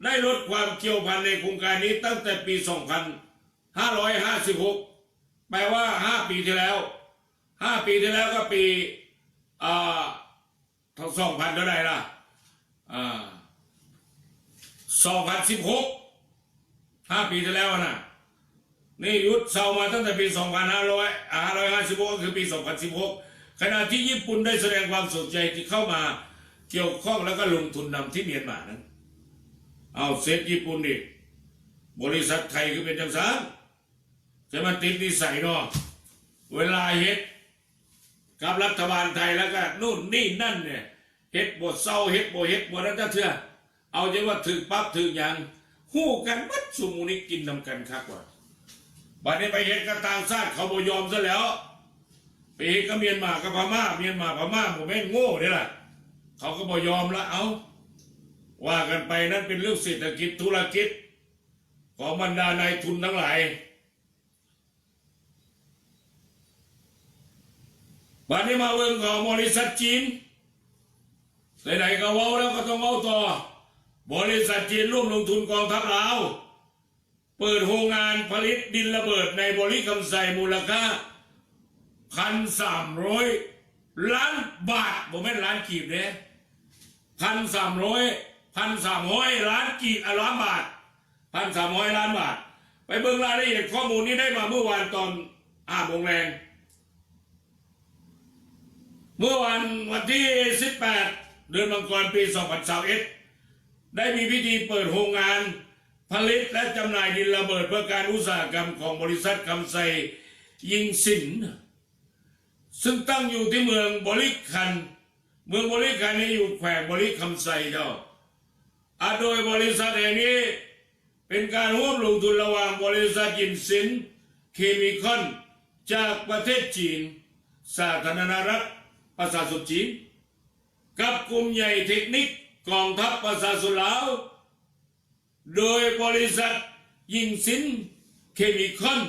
Speaker 1: ได้ลดความเกี่ยวพันในโครงการนี้ตั้งแต่ปี2556แปลว่า5 ปีที่แล้ว5 ปีที่แล้วก็ปี2000เท่าไหร่ล่ะ2016 5 ปีที่แล้วนะนี่ยุดเซามาตั้งแต่ปี2556ก็คือปี2016ขณะที่ญี่ปุ่นได้แสดงความสนใจที่เข้ามาเกี่ยวข้องแล้วก็ลงทุนนำที่เมียนมานั้นเอาเซตญี่ปุ่นดิ บริษัทไทยคือเป็นจังสารจะมันติดนิสัยเนาะเวลาเฮ็ดกับรัฐบาลไทยแล้วก็นู่นนี่นั่นเนี่ยเฮ็ดบทเศร้าเฮ็ดบ่เฮ็ดบ่นั้นจะเชื่อเอาใจว่าถึงปั๊บถึงอย่างหู้กันบัดสุมูนิกินนำกันคักว่าบัดนี้ไปเฮ็ดกับต่างชาติเขาบ่ยอมซะแล้วไปเฮ็ดกับเมียนมากับพม่าเมียนมาพม่าบ่แม่นโง่เด้ล่ะเขาก็บ่ยอมละเอาว่ากันไปนั้นเป็นเรื่องเศรษฐกิจธุรกิจของบรรดานายทุนทั้งหลายบัดนี้มาเรื่องของบริษัทจีนไหนๆก็เว้าแล้วก็ต้องเว้าต่อบริษัทจีนร่วมลงทุนกองทัพลาวเปิดโรงงานผลิตดินระเบิดในบริคำไซมูลค่า1,300 ล้านบาทบ่แม่นล้านกีบเด้1,300 ล้านกีบล้านบาท1,300 ล้านบาทไปเบิ่งรายละเอียดข้อมูลนี้ได้มาเมื่อวานตอน5 โมงแรงเมื่อวันที่18 เดือนมังกรปี2021ได้มีพิธีเปิดโรงงานผลิตและจำหน่ายดินระเบิดเพื่อการอุตสาหกรรมของบริษัทคำไซยิงสินซึ่งตั้งอยู่ที่เมืองบริคันเมืองบริคันนี้อยู่แขวงบริคำไซเจ้าโดยบริษัทแห่งนี้เป็นการร่วมลงทุนระหว่างบริษัทยินสินเคมีคอนจากประเทศจีนสาธารณรัฐประชาชนจีนกับกลุ่มใหญ่เทคนิคกองทัพประชาชนลาวโดยบริษัทยิงสินเคมีคอน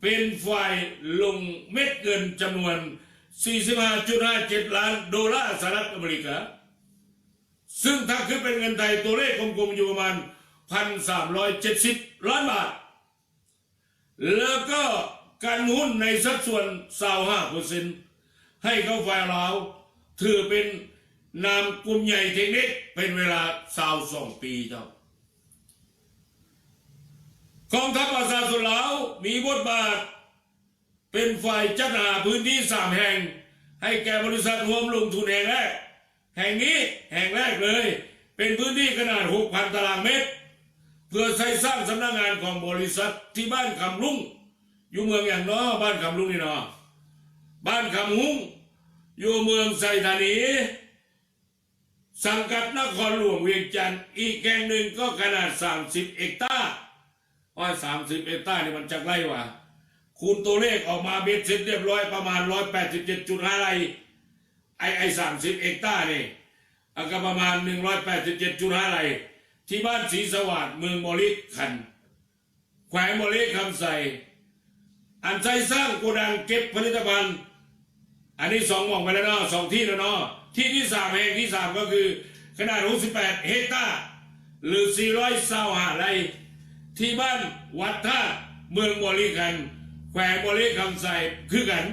Speaker 1: เป็นฝ่ายลงเม็ดเงินจำนวน 45.57 ล้านดอลลาร์สหรัฐอเมริกาซึ่งถ้าคือเป็นเงินไทยตัวเลขกลมๆอยู่ประมาณ 1,370 ล้านบาทแล้วก็การหุ้นในสัดส่วน 25% ให้เขาฝ่ายลาวถือเป็นนามกลุ่มใหญ่เทคนิคเป็นเวลา22 ปีเจ้ากองทัพประชาชนลาวมีบทบาทเป็นฝ่ายจัดหาพื้นที่3 แห่งให้แก่บริษัทรวมลงทุนแห่งแรกแห่งนี้แห่งแรกเลยเป็นพื้นที่ขนาด 6,000 ตารางเมตรเพื่อใช้สร้างสำนักงานของบริษัทที่บ้านคำลุงอยู่เมืองอย่างน้อบ้านคำลุงนี่เนาะบ้านคำหุงอยู่เมืองไซธานีสังกัดนครหลวงเวียงจันทร์อีกแห่งหนึ่งก็ขนาด30 เอกตาร์30 เอกตาร์นี่มันจักไรวะคูณตัวเลขออกมาเบ็ดเสร็จเรียบร้อยประมาณ 187.5 ไร่ไอ้30 เอกตาร์นี่ก็ประมาณ 187.5 ไร่ที่บ้านศรีสวัสดิ์เมืองบริคันแขวงบริคำไซอันใจสร้างโกดังเก็บผลิตภัณฑ์อันนี้2 หม่องไปแล้วเนาะ2 ที่แล้วเนาะที่3 แห่งที่3ก็คือขนาด68 เฮกตาร์หรือ425 ไร่ที่บ้านวัดท่าเมืองบริคันแขวงบริคำไซคือกัน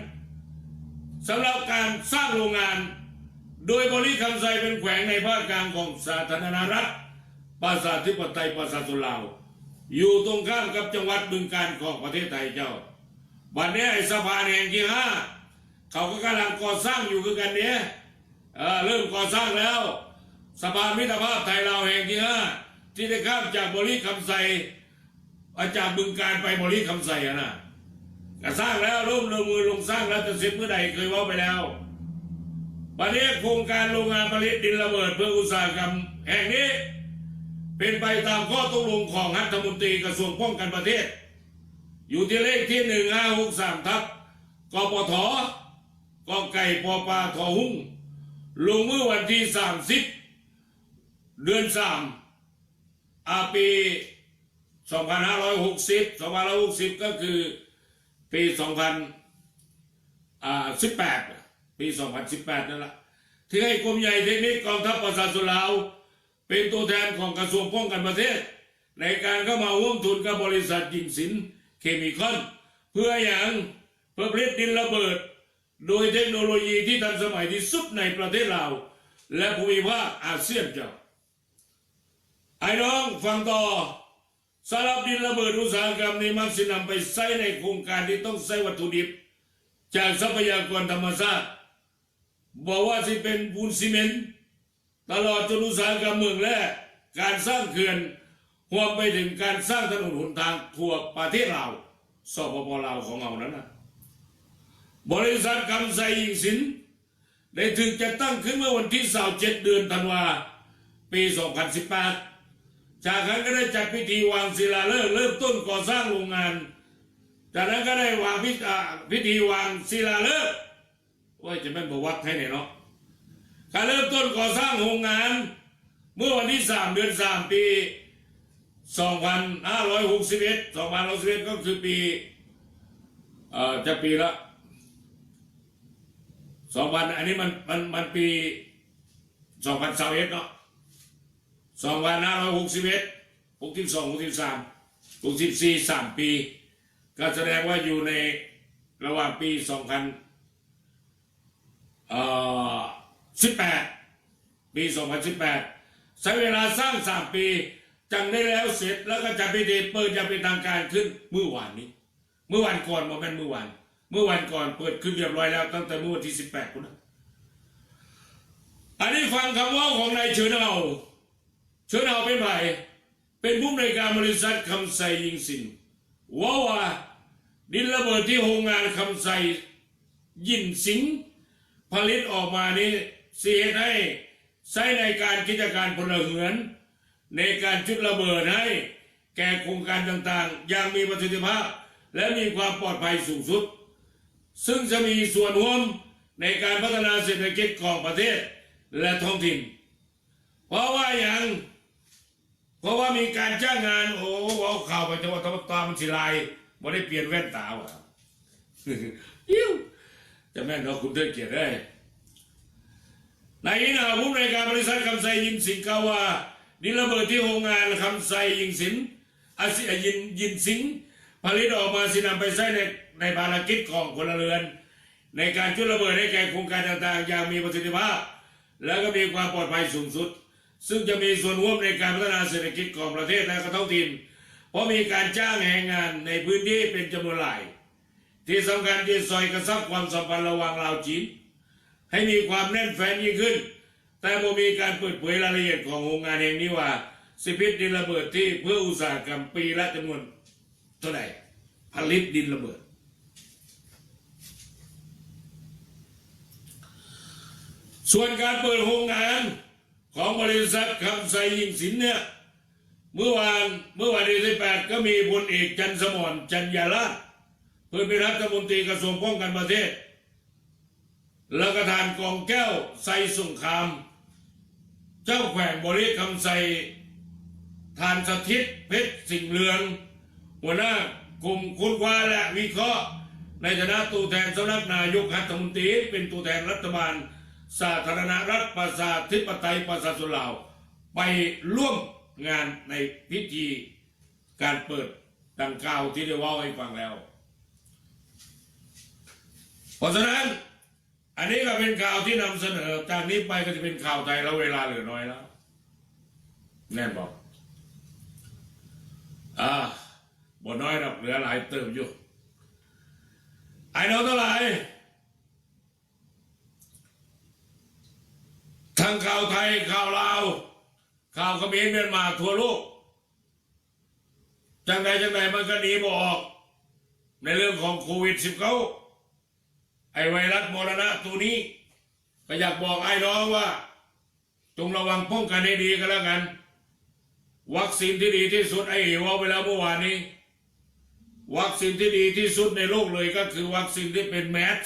Speaker 1: สำหรับการสร้างโรงงานโดยบริคำไซเป็นแขวงในภาคกลางของสาธารณรัฐประชาธิปไตยประชาชนลาวอยู่ตรงข้ามกับจังหวัดบึงกาฬของประเทศไทยเจ้าวันนี้ไอ้สะพานแห่งที่5เขาก็กำลังก่อสร้างอยู่คือกันเนี้ยเริ่มก่อสร้างแล้วสะพานมิตรภาพไทยลาวแห่งที่5ที่ได้ข้ามจากบริคำไซจากบึงกาฬไปบริคำไซนะก็สร้างแล้วร่วมมือลงสร้างแล้วจะเสร็จเมื่อใดเคยว่าไปแล้ววันนี้โครงการโรงงานผลิตดินระเบิดเพื่ออุตสาหกรรมแห่งนี้เป็นไปตามข้อตกลงของรัฐมนตรีกระทรวงป้องกันประเทศอยู่ที่เลขที่1563ทับกปทกไก่ปปาทหุ้งลงเมื่อวันที่30 เดือน3ปี2560ก็คือปี2018ปี2018นั่นแหละที่ให้กรมใหญ่เทคนิคกองทัพประชาชนลาวเป็นตัวแทนของกระทรวงป้องกันประเทศในการเข้ามาร่วมทุนกับบริษัทยิงสินเคมีคอนเพื่อผลิตดินระเบิดโดยเทคโนโลยีที่ทันสมัยที่สุดในประเทศลาวและภูมิภาคอาเซียนเจ้าไอ้น้องฟังต่อสำหรับดินระเบิดอุตสาหกรรมนี้มักจะนำไปใช้ในโครงการที่ต้องใช้วัตถุดิบจากทรัพยากรธรรมชาติบอกว่าสิเป็นปูนซีเมนต์ตลอดจนอุตสาหกรรมเมืองแร่การสร้างเขื่อนโฮ รวมไปถึงการสร้างถนนหนทางทั่วประเทศลาวสปปลาวของเรานั้นนะบริษัทคำไซยิ่งสินได้ถึงจะตั้งขึ้นเมื่อวันที่27เดือนธันวาปี 2018 จากนั้นก็ได้จัดพิธีวางศิลาฤกษ์เริ่มต้นก่อสร้างโรงงานจากนั้นก็ได้วางพิธีวางศิลาฤกษ์ว่าจะแม่นประวัติให้เนี่ยเนาะการเริ่มต้นก่อสร้างโรงงานเมื่อวันที่3เดือน3ปี2561ก็คือปีจะปีละ2000อันนี้มันปี2021เนาะ2561 62 63 64 3ปีก็แสดงว่าอยู่ในระหว่างปี18 ปี 2018 ใช้เวลาสร้าง3 ปีจังได้แล้วเสร็จแล้วก็จะพิธีเปิดอย่างเป็นทางการขึ้นเมื่อวานนี้เมื่อวันก่อนมาเป็นเมื่อวันก่อนเปิดขึ้นเรียบร้อยแล้วตั้งแต่เมื่อวันที่18คนนะอันนี้ฟังคำว่าของนายเฉินเอาเป็นใครเป็นผู้อำนวยการบริษัทคำไซยิงสินว่าดินระเบิดที่โรงงานคำไซยินสิงผลิตออกมานี้เสียให้ใช้ในการกิจการพลเรือนในการจุดระเบิดให้แก่โครงการต่างๆอย่างมีประสิทธิภาพและมีความปลอดภัยสูงสุดซึ่งจะมีส่วนร่วมในการพัฒนาเศรษฐกิจของประเทศและท้องถิ่นเพราะว่ามีการจ้างงานเอาข่าวไปจังหวัดตามันสิลายไม่ได้เปลี่ยนแว่นตาวะยิ้วจะแม่นเราคุณเทิดเกียรติได้ในนี้นะผู้ในการบริษัทคำไซยินสินกล่าวว่าดินระเบิดที่โรงงานคำไซยิงสินยินสิงผลิตออกมาสินำไปใช้ในภารกิจของพลเรือนในการจุดระเบิดให้แก่โครงการต่างๆอย่างมีประสิทธิภาพและก็มีความปลอดภัยสูงสุดซึ่งจะมีส่วนร่วมในการพัฒนาเศรษฐกิจของประเทศและท้องถิ่นเพราะมีการจ้างแรงงานในพื้นที่เป็นจำนวนหลายที่สำคัญที่ซอยกระชับความสัมพันธ์ระหว่างลาวจีนให้มีความแน่นแฟ้นยิ่งขึ้นแต่บ่มีการเปิดเผยรายละเอียดของโรงงานแห่งนี้ว่าสิพิษดินระเบิดที่เพื่ออุตสาหกรรมปีละจำนวนเท่าไหร่ผลิตดินระเบิดส่วนการเปิดโรงงานของบริษัทคำไซยิงสินเนี่ยเมื่อวันที่18ก็มีพลเอกจันทร์สมรจันยาลาภเพื่อเป็นรัฐมนตรีกระทรวงป้องกันประเทศแล้วก็ทานกองแก้วไซสงครามเจ้าแขวงบริคำไซทานสถิตเพชรสิงห์เรืองหัวหน้ากลุ่มค้นคว้าและวิเคราะห์ในฐานะตัวแทนสำนักนายกรัฐมนตรีเป็นตัวแทนรัฐบาลสาธารณรัฐประชาธิปไตยประชาชนลาวไปร่วมงานในพิธีการเปิดดังกล่าวที่ได้ว่าให้ฟังแล้วเพราะฉะนั้นอันนี้ก็เป็นข่าวที่นำเสนอจากนี้ไปก็จะเป็นข่าวไทยแล้วเวลาเหลือน้อยแล้วแน่นบอกบ่น้อยหรอกเหลือหลายเติมอยู่ไอ้น้องเท่าไหร่ทั้งข่าวไทยข่าวลาวข่าวเขมรเมียนมาทั่วโลกจังใดมันก็หนีบ่ออกในเรื่องของโควิด-19ไอไวรัสมรณะตัวนี้ก็อยากบอกไอ้น้องว่าจงระวังป้องกันให้ดีกันแล้วกันวัคซีนที่ดีที่สุดไอ้ว่าไปแล้วเมื่อวานนี้วัคซีนที่ดีที่สุดในโลกเลยก็คือวัคซีนที่เป็นแมส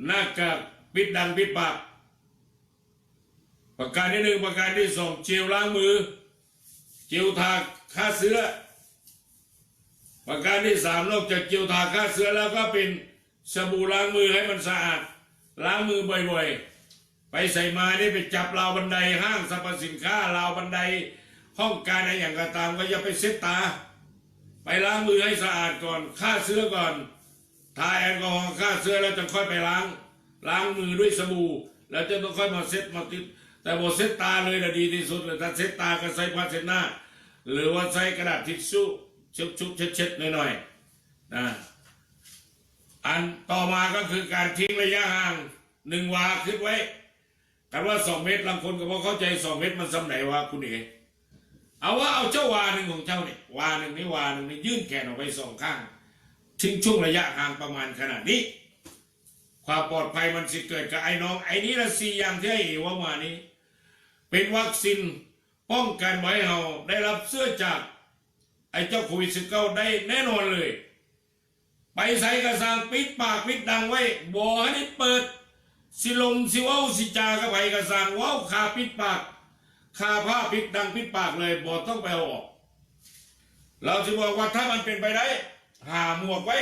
Speaker 1: หน้ากากปิดดังปิดปากประการที่1ประการที่2เจลล้างมือเจลทาฆ่าเชื้อประการที่3นอกจากเจลทาฆ่าเชื้อแล้วก็เป็นสบู่ล้างมือให้มันสะอาดล้างมือบ่อยๆไปใส่มาได้ไปจับราวบันไดห้างสรรพสินค้าราวบันไดห้องการอะไรอย่างก็ตามก็อย่าไปเช็ดตาไปล้างมือให้สะอาดก่อนฆ่าเชื้อก่อนทาแอลกอฮอล์ฆ่าเชื้อแล้วจะค่อยไปล้างมือด้วยสบู่แล้วจะต้องค่อยมาเช็ดมาติดแต่บทเช็ดตาเลยนะดีที่สุดเลยถ้าเช็ดตาก็ใส่ผ้าเช็ดหน้าหรือว่าใช้กระดาษทิชชู่ชุบเช็ดหน่อยๆนะอันต่อมาก็คือการทิ้งระยะห่าง1 วาขึ้นไว้กันว่า2 เมตรบางคนก็พอเข้าใจ2 เมตรมันสำไหนวะคุณเอ๋ เอาว่าเอาเจ้าวาหนึ่งของเจ้าเนี่ยวาหนึ่งนี่วาหนึ่งนี่ยื่นแขนออกไปสองข้างทิ้งช่วงระยะห่างประมาณขนาดนี้ความปลอดภัยมันสิเกิดกับไอ้น้องไอ้นี้ละ4อย่างที่ให้ว่ามานี้เป็นวัคซีนป้องกันไว้เราได้รับเสื้อจากไอ้เจ้าโควิด19ได้แน่นอนเลยไปใส่กระสังปิดปากปิดดังไว้บ่ให้ได้เปิดสิลมสิว้าสิจากระไผกระสังว้าวขาปิดปากคาผ้าปิดดังปิดปากเลยบ่ต้องไปเอาออกเราจะบอกว่าถ้ามันเป็นไปได้หาหมวกไว้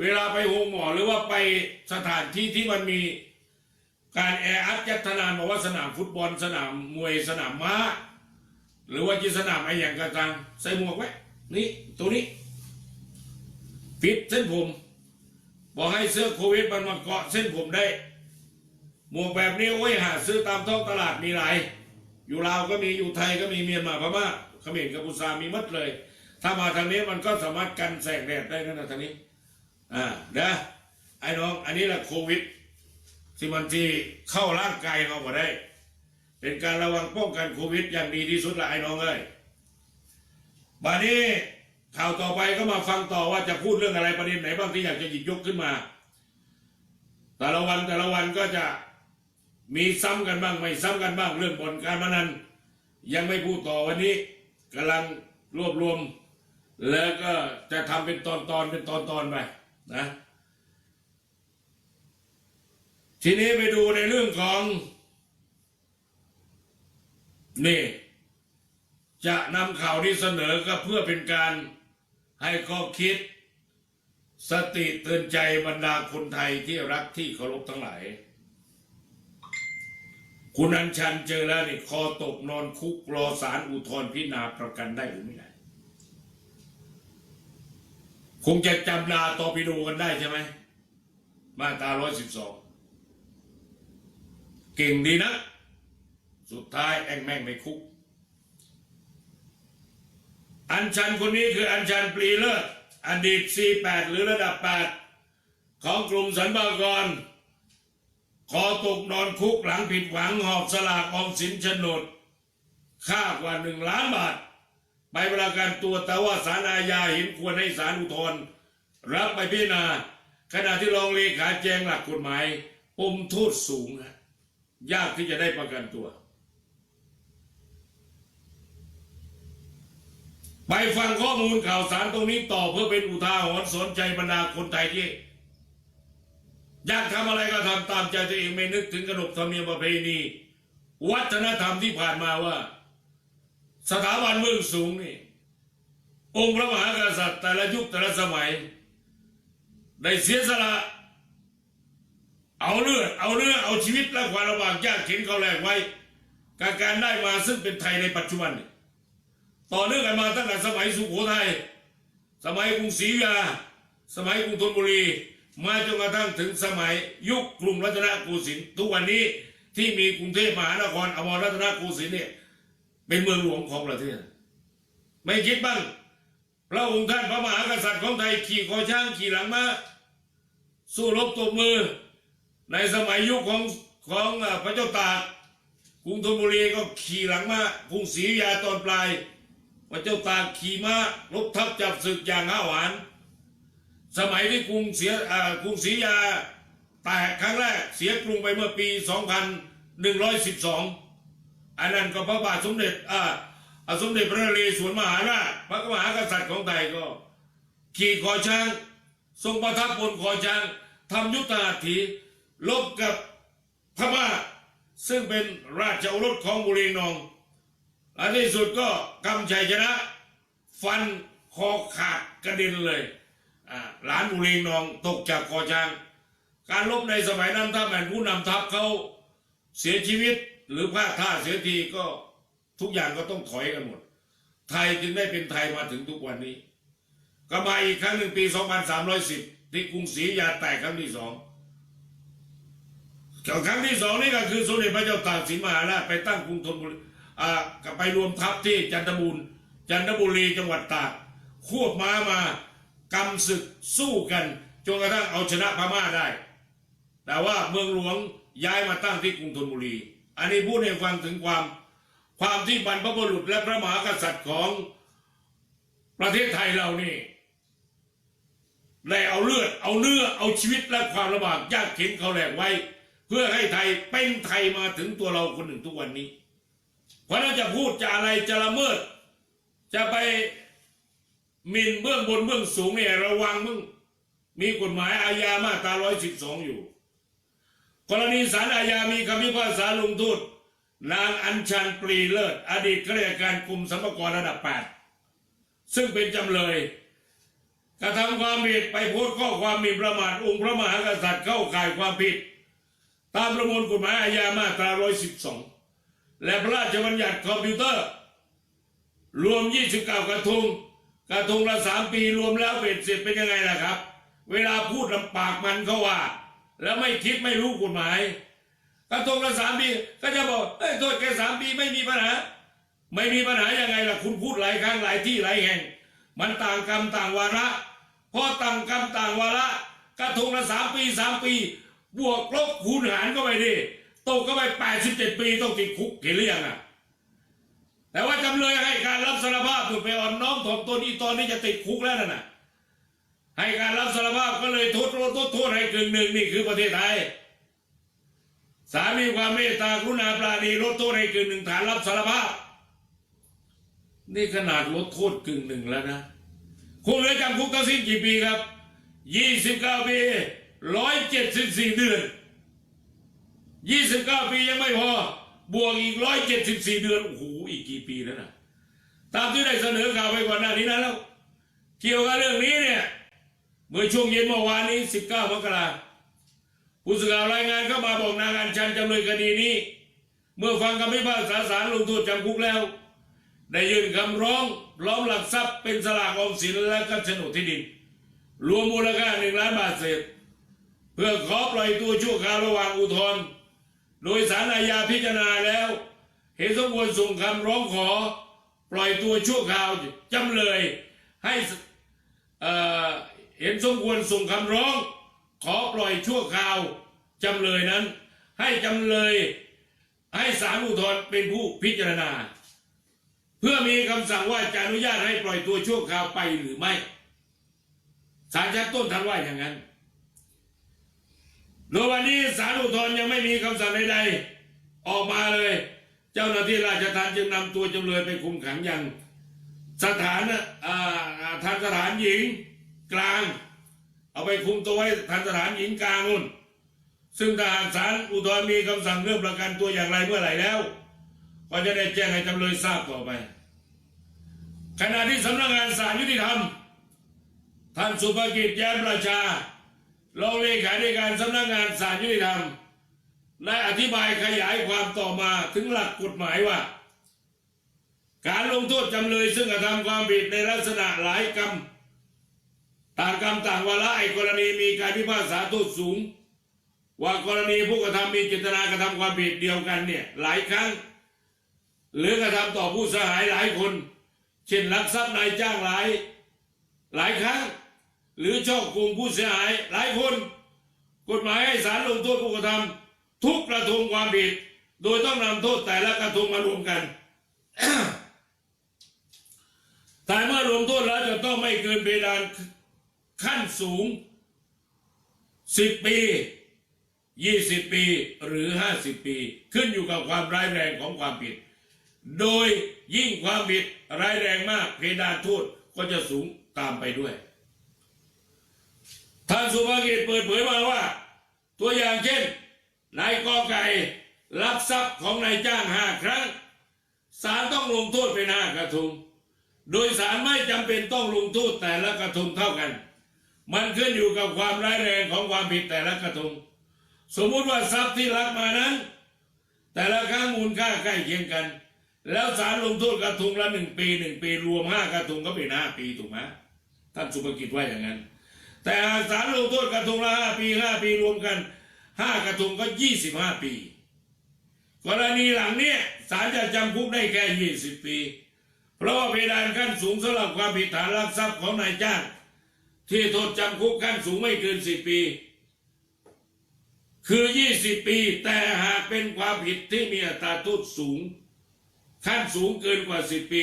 Speaker 1: เวลาไปโรงหมอหรือว่าไปสถานที่ที่มันมีการแออัดยัดทนานบอกว่าสนามฟุตบอลสนามมวยสนามม้าหรือว่าที่สนามไอ้อย่างกระจังใส่หมวกไว้นี่ตัวนี้ปิดเส้นผมบอกให้เสื้อโควิดมันมาเกาะเส้นผมได้หมวกแบบนี้โอ้ยหาซื้อตามท้องตลาดมีหลายอยู่ลาวก็มีอยู่ไทยก็มีเมียนมาพม่าเขมรกัมพูชามีมัดเลยถ้ามาทางนี้มันก็สามารถกันแสงแดดได้นะทางนี้เด้อไอ้น้องอันนี้แหละโควิดที่มันที่เข้าร่างกายเราก็ได้เป็นการระวังป้องกันโควิดอย่างดีที่สุดละไอ้น้องเอ้ยบัดนี้ข่าวต่อไปก็มาฟังต่อว่าจะพูดเรื่องอะไรประเด็นไหนบ้างที่อยากจะหยิบยกขึ้นมาแต่ละวันก็จะมีซ้ำกันบ้างไม่ซ้ำกันบ้างเรื่องบ่อนการพนันยังไม่พูดต่อวันนี้กำลังรวบรวมแล้วก็จะทำเป็นตอนเป็นตอนไปนะทีนี้ไปดูในเรื่องของนี่จะนำข่าวที่เสนอก็เพื่อเป็นการให้ข้อคิดสติเตือนใจบรรดาคนไทยที่รักที่เคารพทั้งหลายคุณอัญชันเจอแล้วนี่คอตกนอนคุกรอศาลอุทธรณ์พิจารณาประกันได้หรือไม่ได้คงจะจำดาตอปิโดกันได้ใช่ไหมมาตรา112เก่งดีนะสุดท้ายแองแม่งในคุกอัญชันคนนี้คืออัญชันปรีเลิศอดีต C8 หรือระดับ 8ของกลุ่มสรรพากรคอตกนอนคุกหลังผิดหวังหอบสลากออมสินโฉนดค่ากว่า1 ล้านบาทไปประกันตัวแต่ว่าศาลอาญาเห็นควรให้ศาลอุทธรณ์รับไปพิจารณาขณะที่รองเลขาแจงหลักกฎหมายปมโทษสูงยากที่จะได้ประกันตัวไปฟังข้อมูลข่าวสารตรงนี้ต่อเพื่อเป็นอุทาหรณ์สอนใจบรรดาคนไทยที่อยากทำอะไรก็ทำตามใจตัวเองไม่นึกถึงขนบธรรมเนียมประเพณีวัฒนธรรมที่ผ่านมาว่าสถาบันเบื้องสูงนี่องค์พระมหากษัตริย์แต่ละยุคแต่ละสมัยได้เสียสละเอาเลือดเอาชีวิตและความลำบากยากเข็นเขาแลกไว้การได้มาซึ่งเป็นไทยในปัจจุบันต่อเนื่องกันมาตั้งแต่สมัยสุโขทัยสมัยกรุงศรีอยุธยาสมัยกรุงธนบุรีมาจนกระทั่งถึงสมัยยุคกรุงรัตนโกสินทร์ทุกวันนี้ที่มีกรุงเทพมหานครอมรรัตนโกสินทร์เนี่ยเป็นเมืองหลวงของประเทศไม่คิดบ้างพระองค์ท่านพระมหากษัตริย์ของไทยขี่คอช้างขี่หลังม้าสู้รบตบมือในสมัยยุคของพระเจ้าตากกรุงธนบุรีก็ขี่หลังม้ากรุงศรีอยุธยาตอนปลายพระเจ้าตากขี่ม้ารบทัพจับศึกอย่างห้าวหาญสมัยที่กรุงศรีอยุธยาแตกครั้งแรกเสียกรุงไปเมื่อปี 2112 อันนั้นก็พระบาทสมเด็จสมเด็จพระนเรศวรมหาราชพระมหากษัตริย์ของไทยก็ขี่คอช้างทรงประทับบนคอช้างทำยุทธหัตถีลบกับพม่าซึ่งเป็นราชโอรสของบุรีนองและที่สุดก็กำชัยชนะฟันคอขาดกระเด็นเลยหลานบุรีนองตกจากคอช้างการลบในสมัยนั้นถ้าแม่ผู้นำทัพเขาเสียชีวิตหรือพลาดท่าเสียทีก็ทุกอย่างก็ต้องถอยกันหมดไทยจึงได้เป็นไทยมาถึงทุกวันนี้ก็มาอีกครั้งหนึ่งปี 2310 ที่กรุงศรีอยุธยาแตกครั้งที่ 2ครั้งที่ 2นี่ก็คือสมเด็จพระเจ้าตากสินมหาราชไปตั้งกรุงธนบุรีไปรวมทัพที่จันทบุรีจังหวัดตากควบม้ามากำศึกสู้กันจนกระทั่งเอาชนะพม่าได้แต่ว่าเมืองหลวงย้ายมาตั้งที่กรุงธนบุรีอันนี้พูดให้ฟังถึงความ ความที่บรรพบุรุษและพระมหากษัตริย์ของประเทศไทยเรานี่ได้เอาเลือดเอาเนื้อเอาชีวิตและความลำบากยากเข็นเขาแหลกไว้ เพื่อให้ไทยเป็นไทยมาถึงตัวเราคนหนึ่งทุกวันนี้เพราะนั้นจะพูดจะอะไรจะละเมิดจะไปหมิ่นเบื้องบนเบื้องสูงเนี่ยระวังมึงมีกฎหมายอาญามาตรา112อยู่กรณีศาลอาญามีคำพิพากษาลงโทษนางอัญชันปรีเลิศอดีตข้าราชการกรมสรรพากรระดับ8ซึ่งเป็นจำเลยกระทำความผิดไปโพสต์ข้อความหมิ่นประมาทองค์พระมหากษัตริย์เข้าข่ายความผิดตามประมวลกฎหมายอาญามาตรา112และพระราชบัญญัติคอมพิวเตอร์รวม29กระทงละ3 ปีรวมแล้วเป็นเสร็จเป็นยังไงล่ะครับเวลาพูดลำปากมันเขาว่าแล้วไม่คิดไม่รู้กฎหมายกระทงละ3 ปีก็จะบอกโทษแค่3 ปีไม่มีปัญหาไม่มีปัญหายังไงล่ะคุณพูดหลายครั้งหลายที่หลายแห่งมันต่างกรรมต่างวาระพอต่างกรรมต่างวาระกระทงละ3 ปีบวกลบคูณหารก็ไปดิตกก็ไป87 ปีต้องติดคุกเห็นหรือยังอ่ะแต่ว่าจำเลยให้การรับสารภาพถูกไปอ่อนน้อมถ่อมตนอีตอนนี้จะติดคุกแล้วน่ะให้การรับสารภาพก็เลยโทษให้กึ่งหนึ่งนี่คือประเทศไทยศาลมีความเมตตากรุณาปราณีลดโทษให้กึ่งหนึ่งฐานรับสารภาพนี่ขนาดลดโทษกึ่งหนึ่งแล้วนะคงเหลือจำคุกทั้งสิ้นกี่ปีครับ29 ปี174 เดือน29 ปียังไม่พอบวกอีก174 เดือนโอ้โหอีกกี่ปีแล้วนะตามที่ได้เสนอข่าวไปก่อนหน้านี้นะแล้วเกี่ยวกับเรื่องนี้เนี่ยเมื่อช่วงเย็นเมื่อวานนี้19 มกราคมผู้สื่อข่าวรายงานเข้ามาบอกนางอัญชันจำเลยคดีนี้เมื่อฟังคำพิพากษาศาลลงโทษจำคุกแล้วได้ยื่นคำร้องล้อมหลักทรัพย์เป็นสลากออมสินและก็โฉนดที่ดินรวมมูลค่า1 ล้านบาทเศษเพื่อขอปล่อยตัวชั่วคราวระหว่างอุทธรณ์โดยศาลอาญาพิจารณาแล้วเห็นสมควรส่งคำร้องขอปล่อยตัวชั่วคราวจำเลยให้เห็นสมควรส่งคำร้องขอปล่อยชั่วคราวจำเลยนั้นให้จำเลยให้ศาลอุทธรณ์เป็นผู้พิจารณาเพื่อมีคำสั่งว่าจะอนุญาตให้ปล่อยตัวชั่วคราวไปหรือไม่ศาลชั้นต้นท่านว่าอย่างนั้นโดยวันนี้ศาลอุทธรณ์ยังไม่มีคำสั่งใดๆออกมาเลยเจ้าหน้าที่ราชทัณฑ์จึงนำตัวจำเลยไปคุมขังยังสถานทันสถานหญิงกลางเอาไปคุมตัวไว้ทันสถานหญิงกลางนู่นซึ่งทหารศาลอุทธรณ์มีคำสั่งเรื่องประกันตัวอย่างไรเมื่อไหร่แล้วก็จะได้แจ้งให้จำเลยทราบต่อไปขณะที่สำนักงานศาลยุติธรรมท่านสุภกิจแย้มประชารองเลขาธิการสำนักงานศาลยุติธรรมได้อธิบายขยายความต่อมาถึงหลักกฎหมายว่าการลงโทษจำเลยซึ่งกระทำความผิดในลักษณะหลายกรรมต่างกรรมต่างวาระไอ้กรณีมีการพิพากษาโทษสูงว่ากรณีผู้กระทำมีเจตนากระทำความผิดเดียวกันเนี่ยหลายครั้งหรือกระทำต่อผู้เสียหายหลายคนเช่นลักทรัพย์นายจ้างหลายครั้งหรือช่อโกงผู้เสียหายหลายคนกฎหมายให้ศาลลงโทษผู้กระทำทุกกระทงความผิดโดยต้องนำโทษแต่ละกระทงมารวมกัน แต่เมื่อรวมโทษแล้วจะต้องไม่เกินเพดานขั้นสูง10 ปี20 ปีหรือ50 ปีขึ้นอยู่กับความร้ายแรงของความผิดโดยยิ่งความผิดร้ายแรงมากเพดานโทษก็จะสูงตามไปด้วยท่านสุภกิจเปิดเผยมาว่าตัวอย่างเช่นนายกอไก่ลักทรัพย์ของนายจ้าง5 ครั้งศาลต้องลงโทษเป็น5 กระทงโดยศาลไม่จำเป็นต้องลงโทษแต่ละกระทงเท่ากันมันขึ้นอยู่กับความร้ายแรงของความผิดแต่ละกระทงสมมุติว่าทรัพย์ที่ลักมานั้นแต่ละครั้งมูลค่าใกล้เคียงกันแล้วศาลลงโทษกระทงละ1 ปี1 ปีรวม5 กระทงก็เป็น5 ปีถูกไหมท่านสุภกิจว่าอย่างนั้นแต่หากศาลลงโทษกระทงละ5 ปี5 ปีรวมกัน5 กระทงก็25 ปีกรณีหลังเนี้ยศาลจะจำคุกได้แค่20 ปีเพราะว่าเพดานขั้นสูงสำหรับความผิดฐานลักทรัพย์ของนายจ้างที่โทษจำคุกขั้นสูงไม่เกิน10 ปีคือ20 ปีแต่หากเป็นความผิดที่มีอัตราโทษสูง ขั้นสูงเกินกว่า10 ปี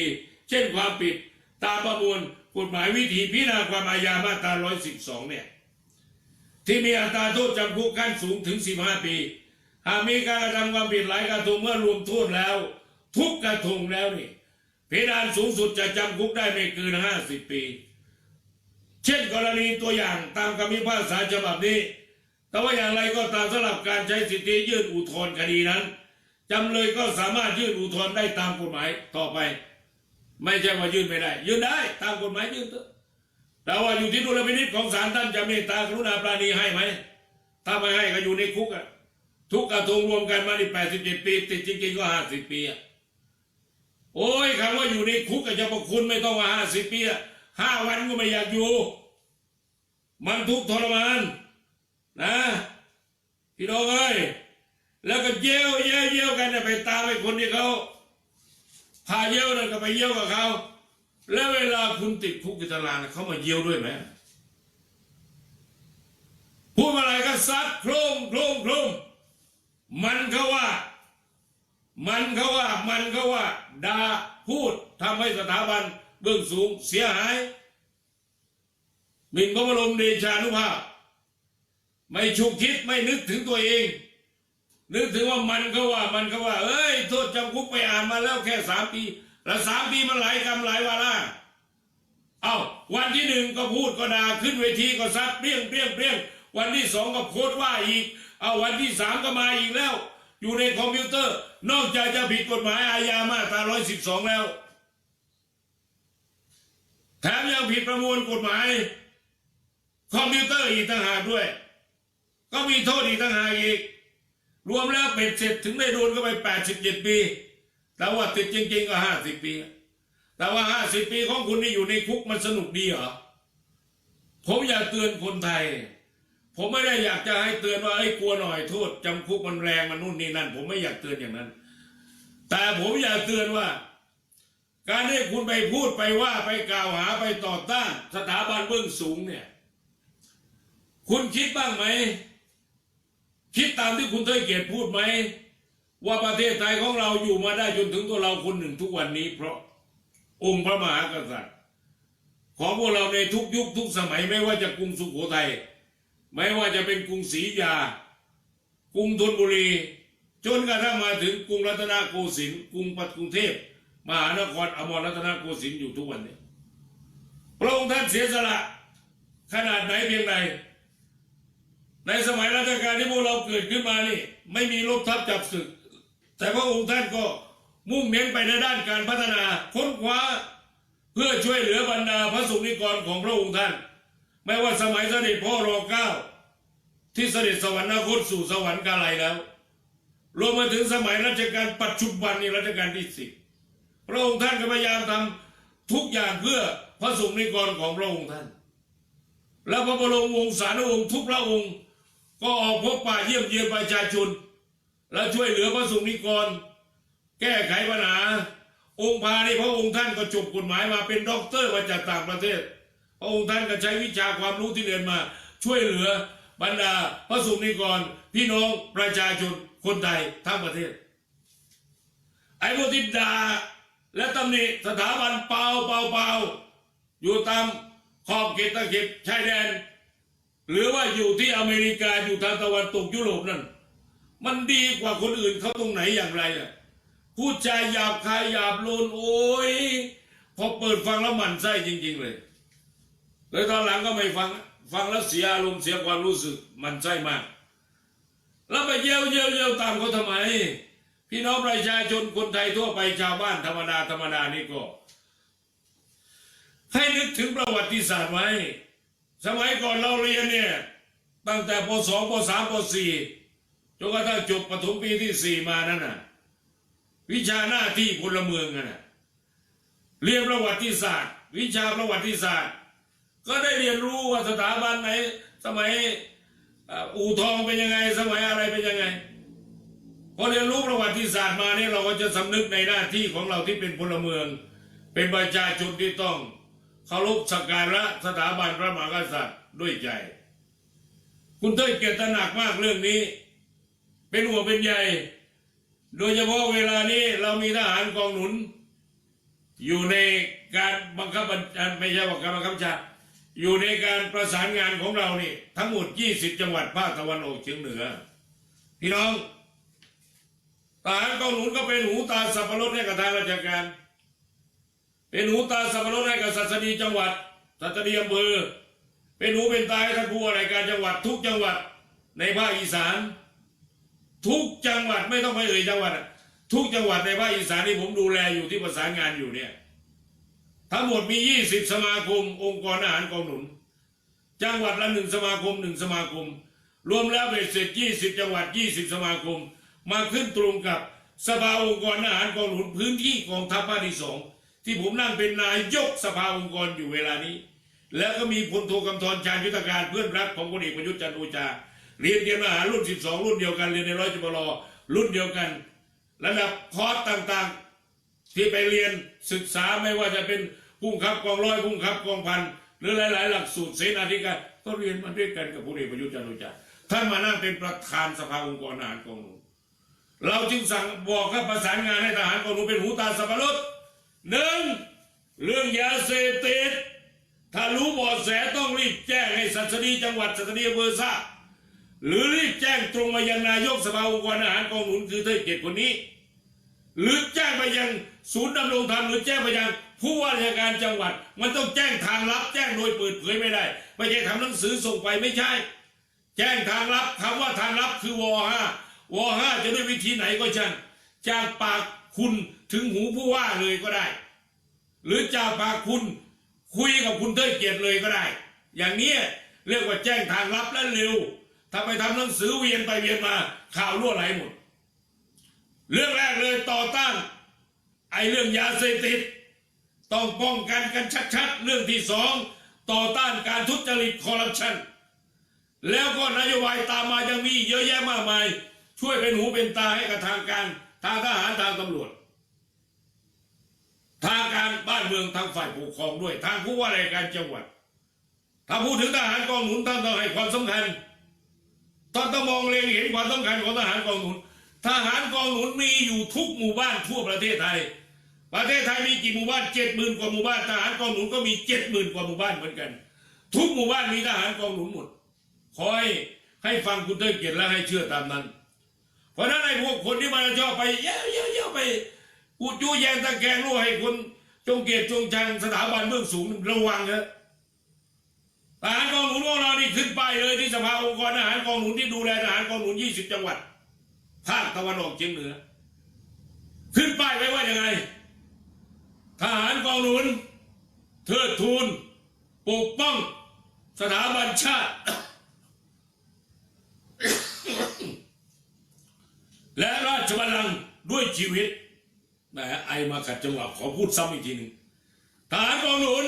Speaker 1: เช่นความผิดตามประมวลกฎหมายวิธีพิจารณาความอาญามาตรา112เนี่ยที่มีอัตราโทษจำคุกขั้นสูงถึง15 ปีหากมีการกระทำความผิดหลายกระทงเมื่อรวมโทษแล้วทุกกระทงแล้วนี่เพดานสูงสุดจะจำคุกได้ไม่เกิน50 ปีเช่นกรณีตัวอย่างตามคำพิพากษาฉบับนี้แต่ว่าอย่างไรก็ตามสำหรับการใช้สิทธิยื่นอุทธรณ์คดีนั้นจำเลยก็สามารถยื่นอุทธรณ์ได้ตามกฎหมายต่อไปไม่ใช่ว่ายื่นไม่ได้ยื่นได้ตามกฎหมายยื่นเถอะแต่ว่าอยู่ที่ดุลพินิจของศาลท่านจะเมตตากรุณาปราณีให้ไหมถ้าไม่ให้ก็อยู่ในคุกอะทุกกระทงรวมกันมาที่87 ปีติดจริงๆก็50 ปีอะโอ้ยคำว่าอยู่ในคุกกับเจ้าพระคุณไม่ต้องว่า50 ปีอะ5 วันก็ไม่อยากอยู่มันทุกข์ทรมานนะพี่น้องเอ้ยแล้วก็เยี่ยวกันไปตามไอ้คนที่เขาพาเยี่ยวนั่นก็ไปเยี่ยวกับเขาแล้วเวลาคุณติดคุกติดตารางเขามาเยี่ยวด้วยไหมพูดอะไรก็ซัดโครมมันเขาว่าด่าพูดทำให้สถาบันเบื้องสูงเสียหายหมิ่นพระบรมเดชานุภาพไม่ฉุกคิดไม่นึกถึงตัวเองนึกถึงว่ามันก็ว่าเอ้ยโทษจำคุกไปอ่านมาแล้วแค่3 ปีแล้ว3 ปีมันหลายกรรมหลายวาระเอาวันที่1ก็พูดก็ด่าขึ้นเวทีก็ซัดเปรี้ยงวันที่2ก็โพสต์ว่าอีกเอาวันที่3ก็มาอีกแล้วอยู่ในคอมพิวเตอร์นอกจากจะผิดกฎหมายอาญามาตรา112แล้วแถมยังผิดประมวลกฎหมายคอมพิวเตอร์อีกต่างหากด้วยก็มีโทษอีกต่างหากอีกรวมแล้วเป็นเสร็จถึงได้โดนก็ไป87 ปีแต่ว่าติดจริงๆก็50 ปีแต่ว่า50 ปีของคุณที่อยู่ในคุกมันสนุกดีเหรอผมอยากเตือนคนไทยผมไม่ได้อยากจะให้เตือนว่าไอ้กลัวหน่อยโทษจำคุกมันแรงมันนู่นนี่นั่นผมไม่อยากเตือนอย่างนั้นแต่ผมอยากเตือนว่าการที่คุณไปพูดไปว่าไปกล่าวหาไปต่อต้านสถาบันเบื้องสูงเนี่ยคุณคิดบ้างไหมคิดตามที่คุณเทยเกียรติพูดไหมว่าประเทศไทยของเราอยู่มาได้จนถึงตัวเราคนหนึ่งทุกวันนี้เพราะองค์พระมหากษัตริย์ของพวกเราในทุกยุคทุกสมัยไม่ว่าจะกรุงสุโขทัยไม่ว่าจะเป็นกรุงศรีอยุธยากรุงธนบุรีจนกระทั่งมาถึงกรุงรัตนโกสินทร์กรุงเทพมหานครอมรรัตนโกสินทร์อยู่ทุกวันนี้พระองค์ท่านเสียสละขนาดไหนเพียงใดในสมัยรัชกาลที่พวกเราเกิดขึ้นมานี่ไม่มีรบทัพจับศึกแต่พระองค์ท่านก็มุ่งเน้นไปในด้านการพัฒนาค้นคว้าเพื่อช่วยเหลือบรรดาพระสงฆ์นิกรของพระองค์ท่านไม่ว่าสมัยเสด็จพ่อร9ที่เสด็จสวรรคตสู่สวรรคาลัยแล้วรวมมาถึงสมัยรัชกาลปัจจุบันนี้รัชกาลที่10พระองค์ท่านก็พยายามทำทุกอย่างเพื่อพระสงฆ์นิกรของพระองค์ท่านและพระบรมวงศานุวงศ์ทุกพระองค์ก็ออกพบปะเยี่ยมเยียนประชาชนและช่วยเหลือพระสงฆ์นิกรแก้ไขปัญหาองค์พาในพระองค์ท่านก็จบกฎหมายมาเป็นด็อกเตอร์มาจากต่างประเทศพระองค์ท่านก็ใช้วิชาความรู้ที่เรียนมาช่วยเหลือบรรดาพระสงฆ์นิกรพี่น้องประชาชนคนไทยทั้งประเทศไอ้พวกที่ด่าและตำหนิสถาบันเปล่าอยู่ตามขอบเขตตะเข็บชายแดนหรือว่าอยู่ที่อเมริกาอยู่ทางตะวันตกยุโรปนั่นมันดีกว่าคนอื่นเขาตรงไหนอย่างไรอ่ะพูดจาหยาบคายหยาบโลนโอ้ยพอเปิดฟังแล้วหมั่นไส้จริงๆเลยตอนหลังก็ไม่ฟังแล้วเสียอารมณ์เสียความรู้สึกหมั่นไส้มากแล้วไปเยี่ยวตามเขาทำไมพี่น้องประชาชนคนไทยทั่วไปชาวบ้านธรรมดานี่ก็ให้นึกถึงประวัติศาสตร์ไว้สมัยก่อนเราเรียนเนี่ยตั้งแต่ป.2 ป.3 ป.4 จนกระทั่งจบประถมปีที่4มานั่นน่ะวิชาหน้าที่พลเมืองน่ะเรียนประวัติศาสตร์วิชาประวัติศาสตร์ก็ได้เรียนรู้ว่าสถาบันไหนสมัยอู่ทองเป็นยังไงสมัยอะไรเป็นยังไงพอเรียนรู้ประวัติศาสตร์มาเนี่ยเราก็จะสำนึกในหน้าที่ของเราที่เป็นพลเมืองเป็นประชาชนที่ต้องเคารพสักการะสถาบันพระมหากษัตริย์ด้วยใจคุณเต้ยเกียรติหนักมากเรื่องนี้เป็นห่วงเป็นใย โดยเฉพาะเวลานี้เรามีทหารกองหนุนอยู่ในการบังคับไม่ใช่ว่าการบังคับบัญชาอยู่ในการประสานงานของเรานี่ทั้งหมด20จังหวัดภาคตะวันออกเฉียงเหนือพี่น้องทหารกองหนุนก็เป็นหูตาสับปะรดให้กับทางราชการเป็นหูตาสับปะรดให้กับศาสดีจังหวัดศาสดีอำเภอเป็นหูเป็นตาให้ท่านผู้ว่าราชการจังหวัดทุกจังหวัดในภาคอีสานทุกจังหวัดไม่ต้องไปเอ่ยจังหวัดทุกจังหวัดในภาคอีสานที่ผมดูแลอยู่ที่ประสานงานอยู่เนี่ยทั้งหมดมี20สมาคมองค์กรทหารกองหนุนจังหวัดละ1สมาคม1สมาคมรวมแล้วเป็นเสร็จ20จังหวัด20สมาคมมาขึ้นตรงกับสภาองค์กรทหารกองหนุนพื้นที่กองทัพภาคที่2ที่ผมนั่งเป็นนายกสภาองค์กรอยู่เวลานี้แล้วก็มีพลโทกำธรชาญยุทธการเพื่อนรักของพลเอกประยุทธ์จันทร์โอชาเรียนเตรียมทหารรุ่น12รุ่นเดียวกันเรียนในร้อยจบลรุ่นเดียวกันระดับคอร์สต่างๆที่ไปเรียนศึกษาไม่ว่าจะเป็นผู้ขับกองร้อยผู้ขับกองพันหรือหลายๆหลักสูตรเสนาธิการก็เรียนมาด้วยกันกับพลเอกประยุทธ์จันทร์โอชาท่านมานั่งเป็นประธานสภาองค์กรทหารกองหนุนเราจึงสั่งบอกให้ประสานงานให้ทหารกองหนุนเป็นหูตาสับปะรด1เรื่องยาเสพติดถ้ารู้เบาะแสต้องรีบแจ้งให้ศาสดีจังหวัดศาสดีอำเภอทราบหรือรีบแจ้งตรงมายังนายกสภาองค์กรทหารกองหนุนคือเทิดเกียรติคนนี้หรือแจ้งไปยังศูนย์ดำรงธรรมหรือแจ้งไปยังผู้ว่าราชการจังหวัดมันต้องแจ้งทางลับแจ้งโดยเปิดเผยไม่ได้ไม่ใช่ทำหนังสือส่งไปไม่ใช่แจ้งทางลับคำว่าทางลับคือว.5 จะด้วยวิธีไหนก็ช่างจากปากคุณถึงหูผู้ว่าเลยก็ได้หรือจากปากคุณคุยกับคุณเทิดเกียรติเลยก็ได้อย่างนี้เรียกว่าแจ้งทางลับและเร็วถ้าไปทำหนังสือเวียนไปเวียนมาข่าวรั่วไหลหมดเรื่องแรกเลยต่อต้านเรื่องยาเสพติดต้องป้องกันกันชัดๆเรื่องที่2ต่อต้านการทุจริตคอร์รัปชันแล้วก็นโยบายตามมายังมีเยอะแยะมากมายช่วยเป็นหูเป็นตาให้กับทางการทางทหารทางตำรวจทางการบ้านเมืองทางฝ่ายปกครองด้วยทางผู้ว่าราชการจังหวัดถ้าพูดถึงทหารกองหนุนท่านต้องให้ความสำคัญท่านต้องมองเล็งเห็นความสำคัญของทหารกองหนุนทหารกองหนุนมีอยู่ทุกหมู่บ้านทั่วประเทศไทยมีกี่หมู่บ้าน 70,000 กว่าหมู่บ้านทหารกองหนุนก็มี 70,000 กว่าหมู่บ้านเหมือนกันทุกหมู่บ้านมีทหารกองหนุนหมดขอให้ฟังคุณเทิดเกียรติและให้เชื่อตามนั้นเพราะนั้นไอ้พวกคนที่มันชอบไปเยอะไปอุดยูแยงตะแกงรั่วให้คนจงเกียรติจงชังสถาบันเบื้องสูงระวังเถอะทหารกองหนุนของเรานี่ขึ้นไปเลยที่สภาองค์กรทหารกองหนุนที่ดูแลทหารกองหนุน20จังหวัดภาคตะวันออกเฉียงเหนือขึ้นป้ายไว้ว่ายังไงทหารกองหนุนเทิดทูนปกป้องสถาบันชาติ และราชบัลลังก์ด้วยชีวิตมาขัดจังหวะขอพูดซ้ำอีกทีหนึ่งทหารกองหนุน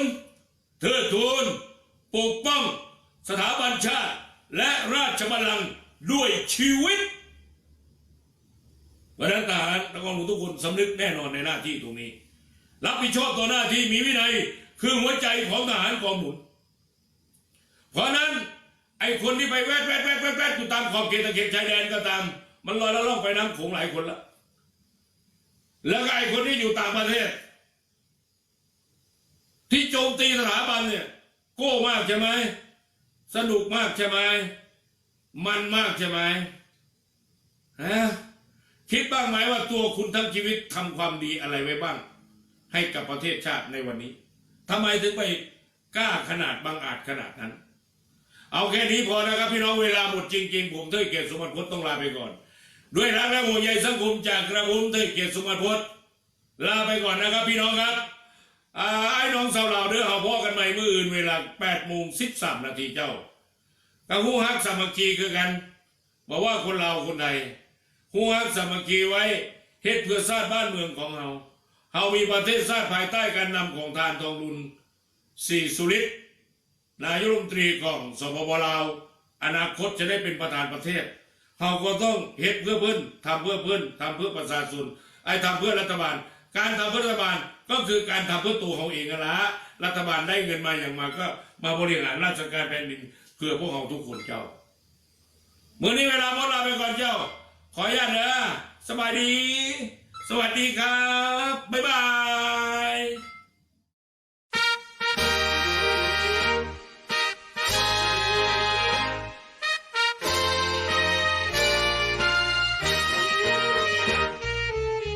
Speaker 1: เทิดทูนปกป้องสถาบันชาติและราชบัลลังก์ด้วยชีวิตเพราะฉะนั้นทหารกองหนุนทุกคนสำนึกแน่นอนในหน้าที่ตรงนี้รับผิดชอบต่อหน้าที่มีวินัยคือหัวใจของทหารกองหนุนเพราะนั้นไอ้คนที่ไปแวดอยู่ตามขอบเขตตะเข็บชายแดนก็ตามมันลอยละล่องไปน้ำโขงหลายคนแล้วก็ไอ้คนที่อยู่ต่างประเทศที่โจมตีสถาบันเนี่ยโก้มากใช่ไหมสนุกมากใช่ไหมมันมากใช่ไหมคิดบ้างไหมว่าตัวคุณทั้งชีวิตทำความดีอะไรไว้บ้างให้กับประเทศชาติในวันนี้ทำไมถึงไปกล้าขนาดบังอาจขนาดนั้นเอาแค่นี้พอนะครับพี่น้องเวลาหมดจริงๆผมเทิดเกียรติสมบัติพจน์ต้องลาไปก่อนด้วยรักและห่วงใยสังคมจากกระผมเทิดเกียรติสมบัติพจน์ลาไปก่อนนะครับพี่น้องครับไอ้น้องสาวเราเด้อเอาพ่อกันใหม่มื้ออื่นเวลา8:13 นาทีเจ้ากับฮู้ฮักสามัคคีคือกันบอกว่าคนเราคนใดฮู้ฮักสามัคคีไว้เฮ็ดเพื่อชาติบ้านเมืองของเฮามีประเทศชาติภายใต้การนำของทานทองรุนศรีสุริศนายกรัฐมนตรีของสปป.ลาวอนาคตจะได้เป็นประธานประเทศเราก็ต้องเฮ็ดเพื่อเพิ่นทำเพื่อเพิ่นทำเพื่อประชาชนทำเพื่อรัฐบาลการทำเพื่อรัฐบาลก็คือการทำเพื่อตัวเขาเองนั่นละรัฐบาลได้เงินมาอย่างมาก็มาบริหารราชการแผ่นดินเพื่อพวกเราทุกคนเจ้าเมื่อนี้เวลาหมดลาไปก่อนเจ้าขออนุญาตนะ สบายดี สวัสดีครับ บ๊ายบาย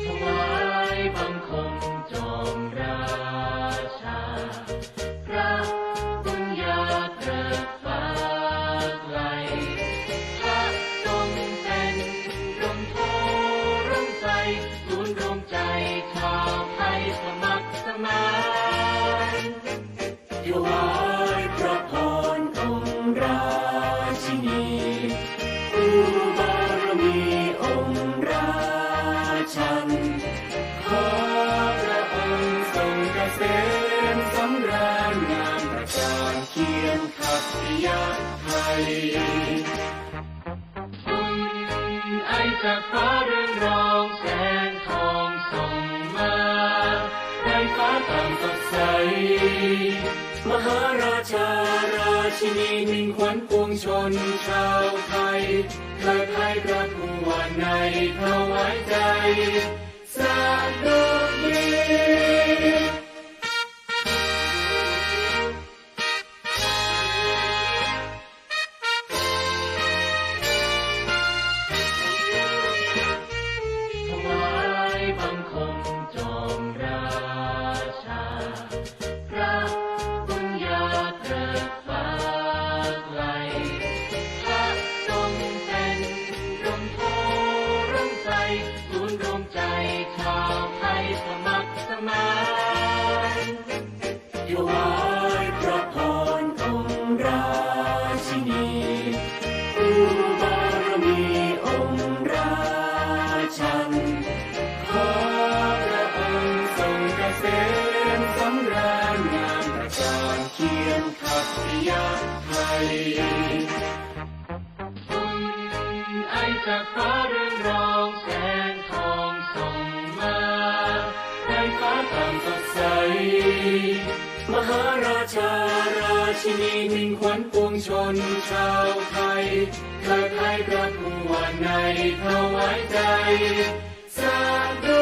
Speaker 2: ถวายบังคมจอมราชาพระบุญญาเถิดฟ้าไกลพระทรงเป็นร่มโพร่มใสศูนย์รวมใจชาวไทยสมัครสมานถวายพระพรองค์ราชินีผู้บารมีองค์ราชันขอพระองค์ทรงเกษมสำราญงามประการเคียงขัตติยาไทยคุณไอจากฟ้าเรืองรองแสงทองส่องมาในฟ้าต่างสดใสมหาราชาราชินีมิ่งขวัญปวงชนชาวไทยเทิดไทยพระผู้ว่าในถวายใจสาธุดี ถวายบังคมจอมราชาพระบุญญาเถิดฟ้าไกลพระทรงเป็นร่มโพร่มใสศูนย์รวมใจชาวไทยสมัครสมานถวายพระพรองค์ราชินีผู้บารมีองค์ราชันขอพระองค์ทรงเกษมสำราญงามประการเคียงขัตติยาไทยคุณไอจากฟ้าเรืองรองแสงทองส่องมาในฟ้าต่างสดใสมหาราชาราชินีมิ่งขวัญปวงชนชาวไทยเทิดไทยพระผู้ว่าในถวายใจสาธุ